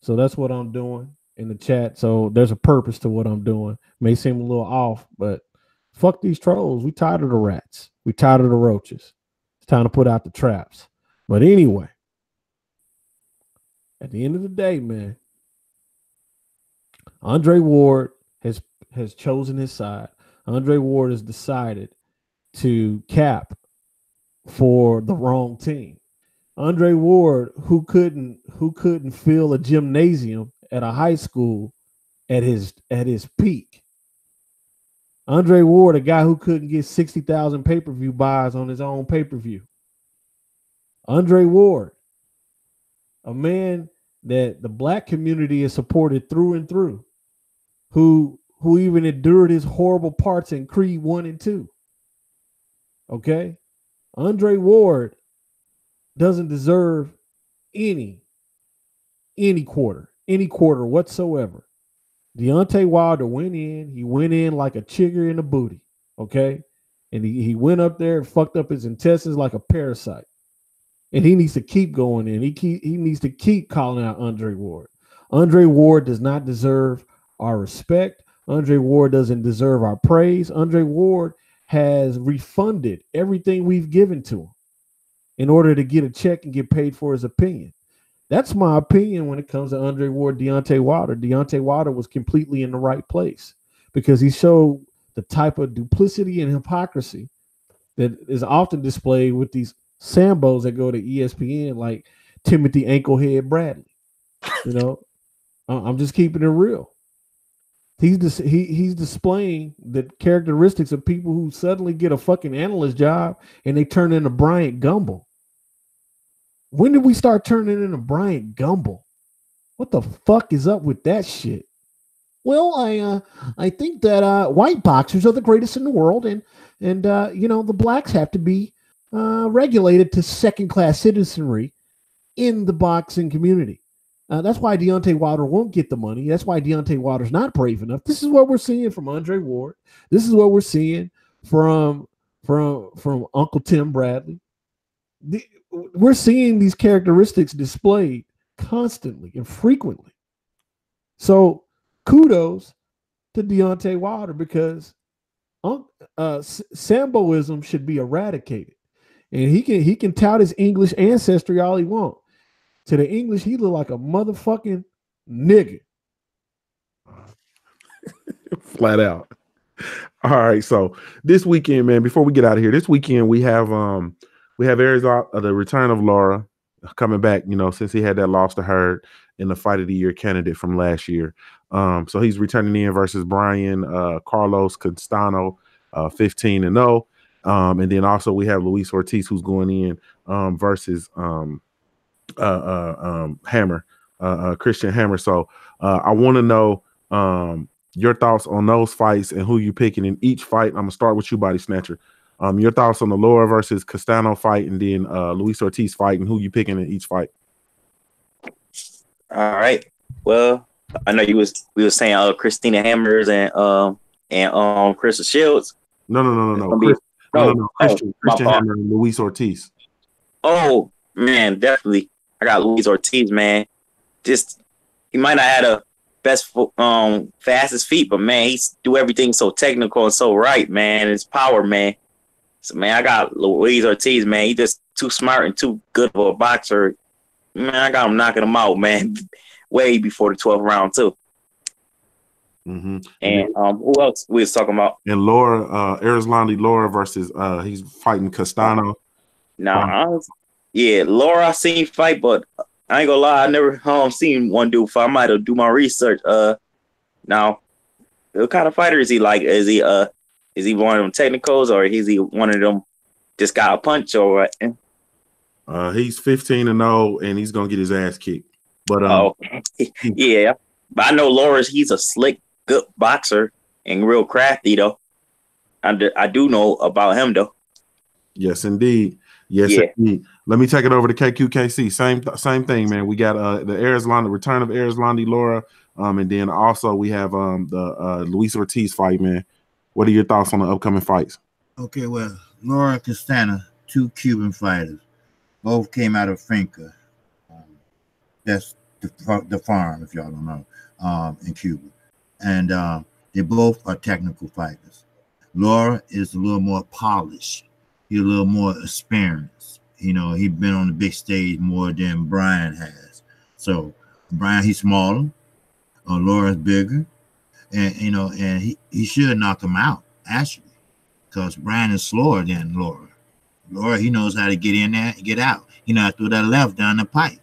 So that's what I'm doing in the chat. So there's a purpose to what I'm doing. May seem a little off, but fuck these trolls. We tired of the rats. We tired of the roaches. It's time to put out the traps. But anyway, at the end of the day, man, Andre Ward has chosen his side. Andre Ward has decided to cap for the wrong team. Andre Ward, who couldn't fill a gymnasium at a high school at his peak. Andre Ward, a guy who couldn't get 60,000 pay-per-view buys on his own pay-per-view. Andre Ward, a man that the black community is supported through and through, who even endured his horrible parts in Creed 1 and 2. Okay? Andre Ward doesn't deserve any quarter whatsoever. Deontay Wilder went in. He went in like a chigger in a booty. Okay? And he went up there and fucked up his intestines like a parasite. And he needs to keep going in. He needs to keep calling out Andre Ward. Andre Ward does not deserve our respect. Andre Ward doesn't deserve our praise. Andre Ward has refunded everything we've given to him in order to get a check and get paid for his opinion. That's my opinion when it comes to Andre Ward, Deontay Wilder. Deontay Wilder was completely in the right place because he showed the type of duplicity and hypocrisy that is often displayed with these Sambos that go to ESPN like Timothy Anklehead Bradley. You know, I'm just keeping it real. He's displaying the characteristics of people who suddenly get a fucking analyst job and they turn into Bryant Gumbel. When did we start turning into Bryant Gumbel? What the fuck is up with that shit? Well, I think that white boxers are the greatest in the world, and you know, the blacks have to be regulated to second-class citizenry in the boxing community. That's why Deontay Wilder won't get the money. That's why Deontay Wilder's not brave enough. This is what we're seeing from Andre Ward. This is what we're seeing from Uncle Tim Bradley. We're seeing these characteristics displayed constantly and frequently. So kudos to Deontay Wilder because Samboism should be eradicated. And he can tout his English ancestry all he wants. To the English, he look like a motherfucking nigga.
Flat out. All right. So this weekend, man, before we get out of here, this weekend we have Arizona, the return of Laura. coming back, since he had that loss to Hurd in the Fight of the Year candidate from last year. So he's returning in versus Brian Carlos Castano, 15-0. And then also we have Luis Ortiz who's going in versus Hammer, Christian Hammer. So I want to know your thoughts on those fights and who you picking in each fight. I'm gonna start with you, Body Snatcher. Your thoughts on the Lara versus Castano fight, and then Luis Ortiz fight, and who you picking in each fight.
All right. Well, I know we was saying Christina Hammers and Crystal Shields.
No. Christian Hammer and Luis Ortiz.
Oh man, definitely. I got Luis Ortiz, man. Just he might not have the best fastest feet, but man, he do everything so technical and so right, man. His power, man. So man, I got Luis Ortiz, man. He just too smart and too good of a boxer. Man, I got him knocking him out, man, way before the 12th round too.
Mm-hmm.
And who else we was talking about?
And Lara, Erislandy Lara versus he's fighting Castano.
Lara I seen fight, but I ain't gonna lie, I never seen one dude fight. I might have do my research. Now, what kind of fighter is he like? Is he one of them technicals, or is he one of them just got a punch, or what?
He's 15-0 and he's gonna get his ass kicked. But
yeah. But I know he's a slick, good boxer and real crafty though. I do know about him though.
Yes, indeed. Indeed. Let me take it over to KQKC. Same thing, man. We got the return of Erislandy Lara, and then also we have the Luis Ortiz fight, man. What are your thoughts on the upcoming fights?
Okay, well, Lara Castano, 2 Cuban fighters, both came out of Finca. That's the farm, if y'all don't know, in Cuba. And they both are technical fighters. Lara is a little more polished. He's a little more experienced. He's been on the big stage more than Brian has. So Brian, he's smaller. Lara's bigger. And, and he should knock him out, actually, because Brian is slower than Lara. Lara, he knows how to get in there and get out. He knows how to throw that left down the pipe.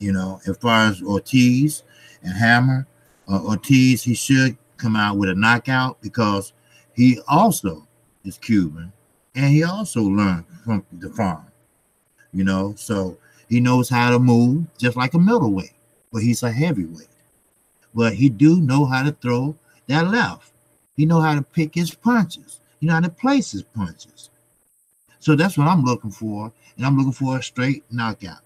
As far as Ortiz and Hammer, Ortiz, he should come out with a knockout because he also is Cuban and he also learned from the farm, so he knows how to move just like a middleweight, but he's a heavyweight. But he do know how to throw that left. He know how to pick his punches. He know how to place his punches. So that's what I'm looking for, and I'm looking for a straight knockout.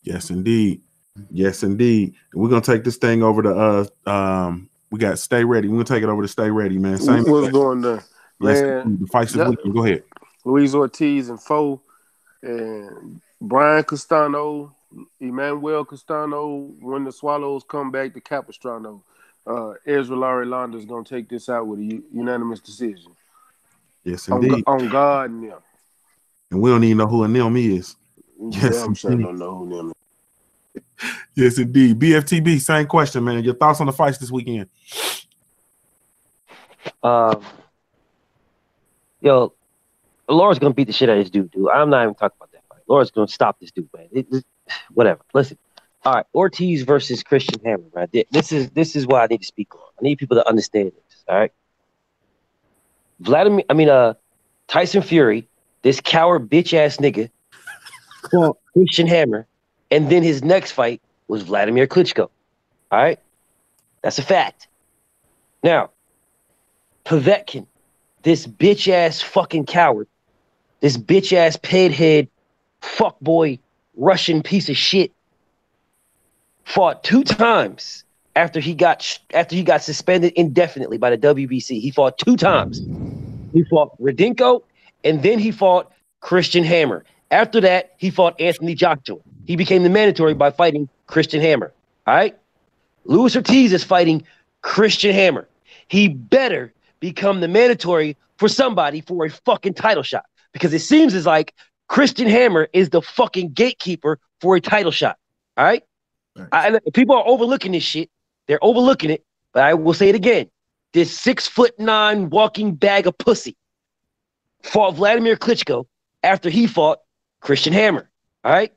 Yes, indeed. Yes, indeed. We're gonna take this thing over to we got Stay Ready. We're gonna take it over to Stay Ready, man.
What's going on?
Yes,
Man,
the fights this weekend. Go ahead.
Luis Ortiz and Foe, and Brian Castano, Emmanuel Castano. When the Swallows come back to Capistrano, Ezra Larry is gonna take this out with a unanimous decision.
Yes, indeed.
On God and them.
And we don't even know who a them is.
Yes, I'm sure don't know who them is.
Yes, indeed. BFTB, same question, man. Your thoughts on the fights this weekend?
Lara's gonna beat the shit out of this dude. I'm not even talking about that fight. Lara's gonna stop this dude, man. Whatever. Listen. All right, Ortiz versus Christian Hammer, right? This is what I need to speak on. I need people to understand this. All right. Tyson Fury, this coward bitch ass nigga, fought Christian Hammer, and then his next fight was Vladimir Klitschko. All right, that's a fact. Now, Povetkin, this bitch ass fucking coward, this bitch ass head fuckboy Russian piece of shit, fought 2 times after he got suspended indefinitely by the WBC. He fought 2 times. He fought Radinko, and then he fought Christian Hammer. After that, he fought Anthony Joshua. He became the mandatory by fighting Christian Hammer. All right? Luis Ortiz is fighting Christian Hammer. He better become the mandatory for somebody for a fucking title shot, because it seems as like Christian Hammer is the fucking gatekeeper for a title shot. All right? People are overlooking this shit. They're overlooking it, but I will say it again. This 6'9" walking bag of pussy fought Vladimir Klitschko after he fought Christian Hammer. All right?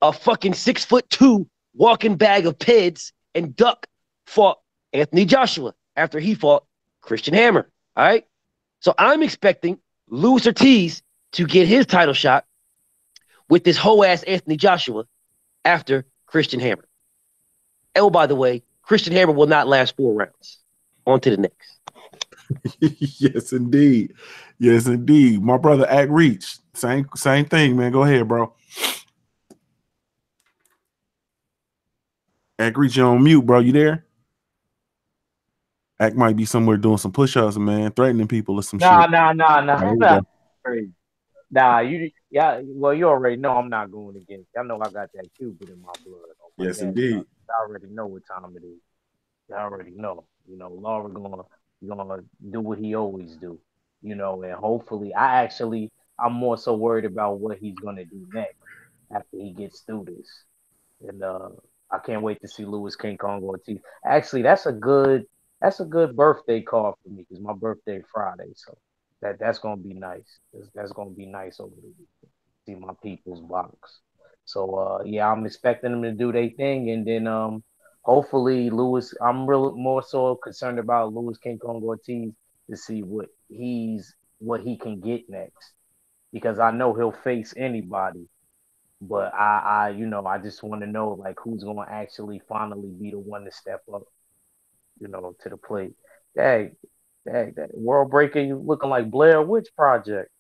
a fucking 6'2" walking bag of PEDs and Duck fought Anthony Joshua after he fought Christian Hammer. All right. So I'm expecting Luis Ortiz to get his title shot with this whole ass Anthony Joshua after Christian Hammer. Oh, by the way, Christian Hammer will not last 4 rounds. On to the next.
Yes, indeed. Yes, indeed. My brother Act Reach. Same thing, man. Go ahead, bro. Act Reach, you're on mute, bro. You there? Act might be somewhere doing some push-ups, man, threatening people or some shit.
Nah. Well, you already know I'm not going against. Y'all know I got that Cuban in my blood.
Yes, indeed.
Y'all already know what time it is. Y'all already know. You know, Laura gonna do what he always do. You know, and hopefully, I'm more so worried about what he's gonna do next after he gets through this. And I can't wait to see Luis King Kong Ortiz. Actually, that's a good birthday card for me because my birthday Friday, so that's gonna be nice. That's gonna be nice over the weekend. See my people's box. So yeah, I'm expecting them to do their thing, and then hopefully Luis. I'm more so concerned about Luis King Kong Ortiz to see what he can get next, because I know he'll face anybody. But I just want to know like who's gonna actually finally be the one to step up, you know, to the plate. Dang, that World Breaker, you looking like Blair Witch Project.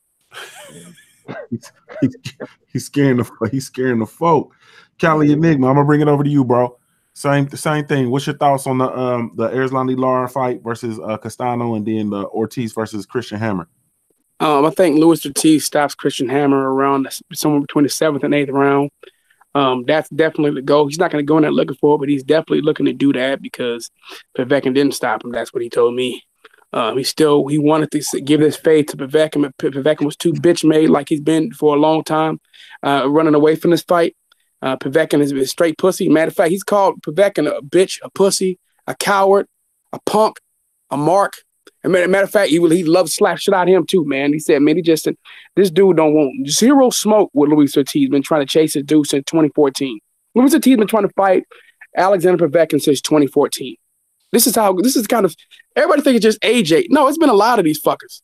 He's scaring the folk. Cali Enigma, I'm gonna bring it over to you, bro. Same thing. What's your thoughts on the Erislandy Lara fight versus Castano, and then the Ortiz versus Christian Hammer?
I think Luis Ortiz stops Christian Hammer around somewhere between the 7th and 8th round. That's definitely the goal. He's not going to go in there looking for it, but he's definitely looking to do that because Povetkin didn't stop him. That's what he told me. He wanted to give this fade to Povetkin. Povetkin was too bitch made, like he's been for a long time, running away from this fight. Povetkin is a straight pussy. Matter of fact, he's called Povetkin a bitch, a pussy, a coward, a punk, a mark. And matter of fact, he loved to slap shit out of him too, man. He said, man, this dude don't want zero smoke with Luis Ortiz. Been trying to chase his dude since 2014. Luis Ortiz been trying to fight Alexander Povetkin since 2014. This is kind of, everybody think it's just AJ. No, it's been a lot of these fuckers.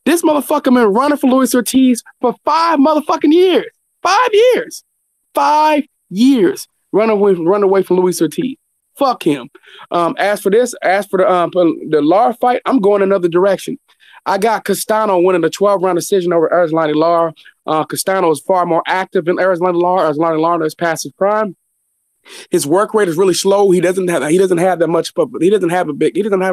This motherfucker been running for Luis Ortiz for 5 motherfucking years. 5 years. 5 years. Run away from Luis Ortiz. Fuck him. As for the Lara fight, I'm going another direction. I got Castano winning the 12-round decision over Erislandy Lara. Castano is far more active than Erislandy Lara. Erislandy Lara is past his prime. His work rate is really slow. He doesn't have that much, but he doesn't have a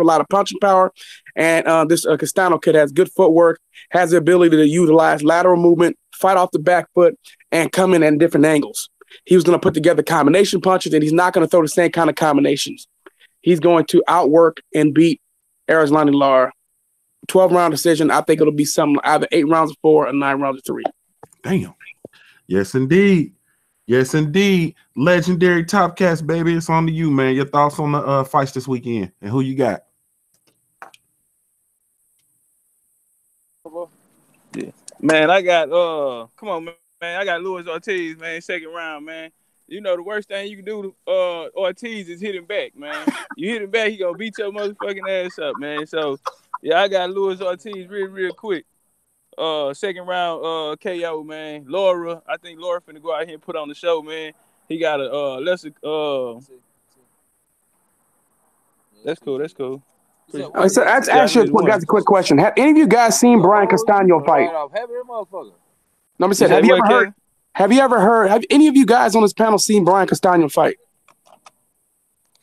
lot of punching power. And this Castano kid has good footwork, has the ability to utilize lateral movement, fight off the back foot, and come in at different angles. He was going to put together combination punches, and he's not going to throw the same kind of combinations. He's going to outwork and beat Erislandy Lara. 12-round decision. I think it'll be something either 8 rounds of 4 or 9 rounds of 3.
Damn. Yes, indeed. Yes, indeed. Legendary Top Cats, baby. It's on to you, man. Your thoughts on the fights this weekend and who you got?
Yeah. Man, I got come on, man. I got Luis Ortiz, man, 2nd round, man. You know the worst thing you can do to Ortiz is hit him back, man. You hit him back, he gonna beat your motherfucking ass up, man. So yeah, I got Luis Ortiz real quick. 2nd round KO, man. Laura, I think Laura finna go out here and put on the show, man. He got a lesser That's cool.
So let's ask you guys a quick question. Have any of you guys seen Brian Castano fight? Let me say, have any of you guys on this panel seen Brian Castano fight?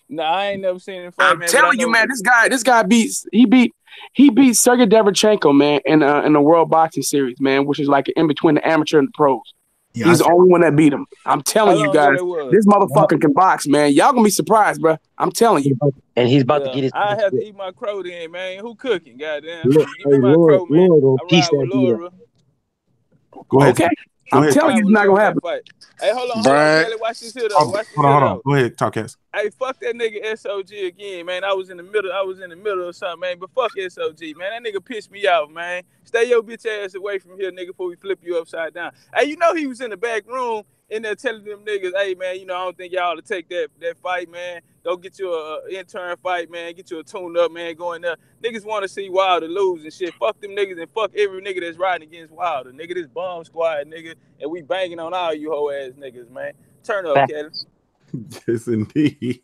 No, I ain't never seen him fight.
I'm telling you, man, this guy beat Sergey Derevchenko, man, in the World Boxing Series, man, which is like in between the amateur and the pros. Yeah, he's the only one that beat him. I'm telling you guys, this motherfucker can box, man. Y'all gonna be surprised, bro. I'm telling you.
And he's about to get his.
I have to eat my crow then, man. Who cooking? Goddamn. Give me my crow, man. I ride with Laura.
Go ahead.
Okay. I'm telling you, it's not gonna happen.
Hey, hold on,
Brian.
Kelly, watch this here though.
Hold
Watch this
on,
here
hold
though.
on. Go ahead, talk cats.
Hey, fuck that nigga SOG again, man. I was in the middle of something, man. But fuck SOG, man. That nigga pissed me off, man. Stay your bitch ass away from here, nigga, before we flip you upside down. Hey, you know he was in the back room in there telling them niggas, hey, man, you know, I don't think y'all ought to take that fight, man. Go get you a intern fight, man. Get you a tune-up, man. Go in there. Niggas want to see Wilder lose and shit. Fuck them niggas and fuck every nigga that's riding against Wilder. Nigga, this bomb squad, nigga. And we banging on all you hoe-ass niggas, man. Turn up, Kelly.
Yes, indeed.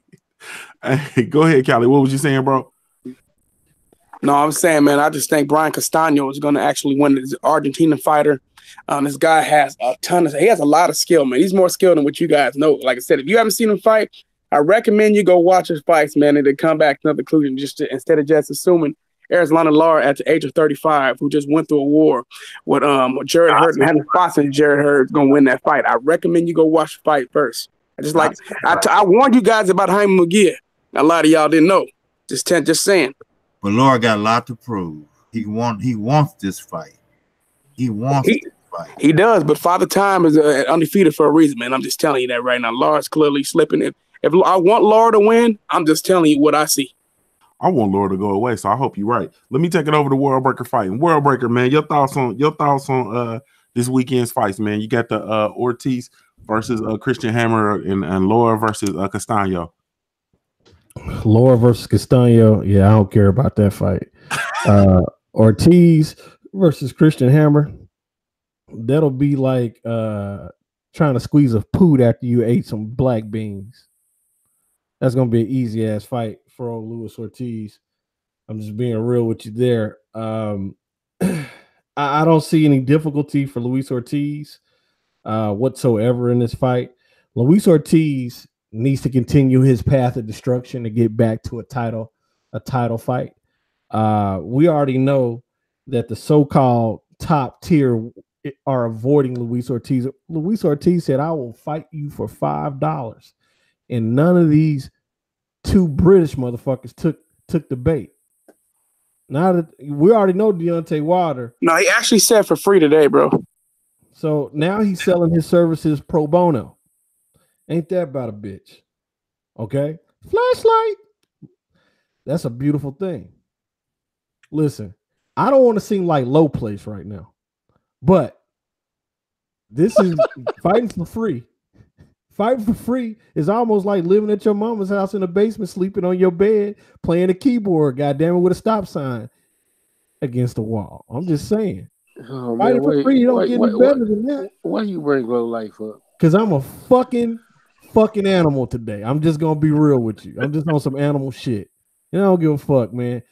Hey, go ahead, Callie. What was you saying, bro?
No, I'm saying, man, I just think Brian Castano is going to actually win this Argentinian fighter. This guy has he has a lot of skill, man. He's more skilled than what you guys know. Like I said, if you haven't seen him fight, I recommend you go watch his fights, man, and then come back to another conclusion instead of just assuming Arizona Lara at the age of 35, who just went through a war with Jared Hurd and Henry Fox, and Jared Hurd going to win that fight. I recommend you go watch the fight first. I warned you guys about Jaime Munguia. A lot of y'all didn't know. Just saying.
But Lara got a lot to prove. He wants this fight. He wants this fight.
He does, but Father Time is undefeated for a reason, man. I'm just telling you that right now. Lara's clearly slipping. If I want Lara to win, I'm just telling you what I see.
I want Lara to go away, so I hope you're right. Let me take it over to World Breaker fighting. World Breaker, man, your thoughts on this weekend's fights, man. You got the Ortiz versus Christian Hammer and Lara versus Castano.
Lara versus Castano. Yeah, I don't care about that fight. Ortiz versus Christian Hammer. That'll be like trying to squeeze a poot after you ate some black beans. That's gonna be an easy ass fight for old Luis Ortiz. I'm just being real with you there. I don't see any difficulty for Luis Ortiz whatsoever in this fight. Luis Ortiz needs to continue his path of destruction to get back to a title fight. We already know that the so-called top tier are avoiding Luis Ortiz. Luis Ortiz said, I will fight you for $5. And none of these two British motherfuckers took the bait. Now that we already know Deontay Wilder.
No, he actually said for free today, bro.
So now he's selling his services pro bono. Ain't that about a bitch? Okay. Flashlight. That's a beautiful thing. Listen, I don't want to seem like low place right now, but this is fighting for free. Fighting for free is almost like living at your mama's house in the basement, sleeping on your bed, playing a keyboard, goddamn it, with a stop sign against the wall. I'm just saying.
Oh,
Fighting for free, you don't get any better than that.
Why you bring low life up?
Because I'm a fucking animal today. I'm just gonna be real with you. I'm just on some animal shit. I don't give a fuck, man.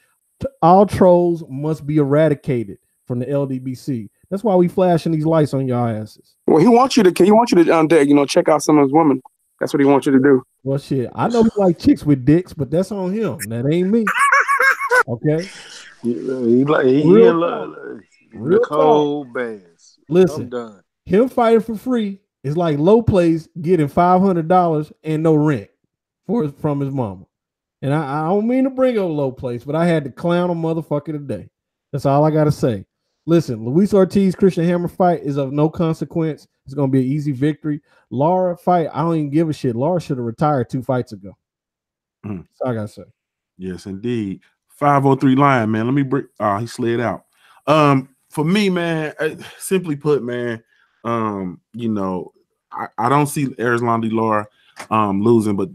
All trolls must be eradicated from the LDBC. That's why we flashing these lights on y'all asses.
Well, he wants you to check out some of his women. That's what he wants you to do.
Well, shit, I know he like chicks with dicks, but that's on him. That ain't me. Okay.
Real cold bass.
Listen,
I'm done.
Him fighting for free is like low plays getting $500 and no rent from his mama. And I don't mean to bring up low place, but I had to clown a motherfucker today. That's all I gotta say. Listen, Luis Ortiz Christian Hammer fight is of no consequence. It's gonna be an easy victory. Lara fight, I don't even give a shit. Lara should have retired 2 fights ago. That's all I gotta say.
Yes, indeed. 503 Lion, man. Let me bring. He slid out. For me, man, simply put, man, you know, I don't see Arizona Lara losing, but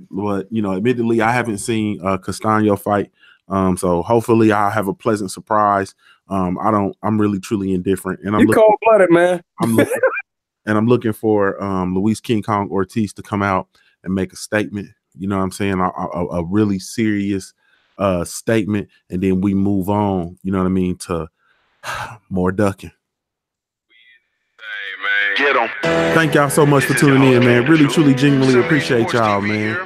you know, admittedly, I haven't seen Castano fight. So hopefully I'll have a pleasant surprise. I'm really truly indifferent. And I'm
cold-blooded, man.
I'm looking for Luis King Kong Ortiz to come out and make a statement. You know what I'm saying? A really serious statement, and then we move on, you know what I mean, to more ducking.
Get 'em.
Thank y'all so much for tuning in, man. Really, truly, genuinely appreciate y'all, man.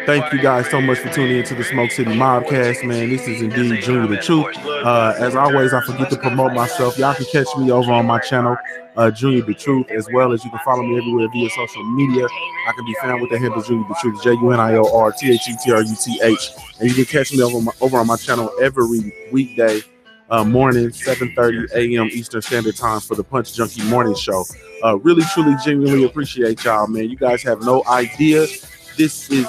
Thank you guys so much for tuning into the Smoke City Mobcast, man. This is indeed Junior the Truth. As always, I forget to promote myself. Y'all can catch me over on my channel, Junior the Truth, as well as you can follow me everywhere via social media. I can be found with the handle Junior the Truth, JUNIORTHUTRUTH. And you can catch me over on my channel every weekday morning, 7:30 a.m. Eastern Standard Time for the Punch Junkie Morning Show. Really, truly, genuinely appreciate y'all, man. You guys have no idea. This is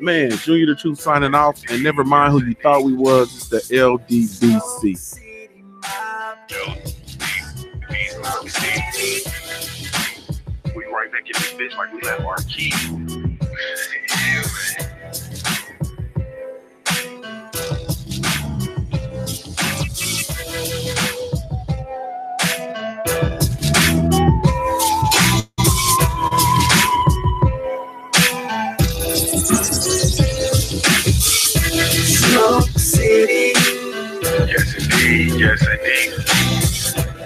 man, Junior the Truth signing off, and never mind who you thought we was. It's the LDBC.
We right back in this bitch like we left our key.
Smoke City.
Yes indeed, yes indeed.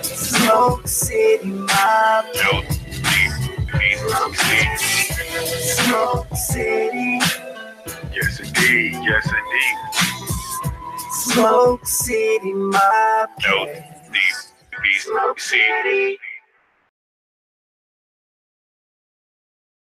Smoke City mob.
Smoke City.
Smoke City.
Yes indeed, yes indeed.
Smoke City mob.
Smoke City.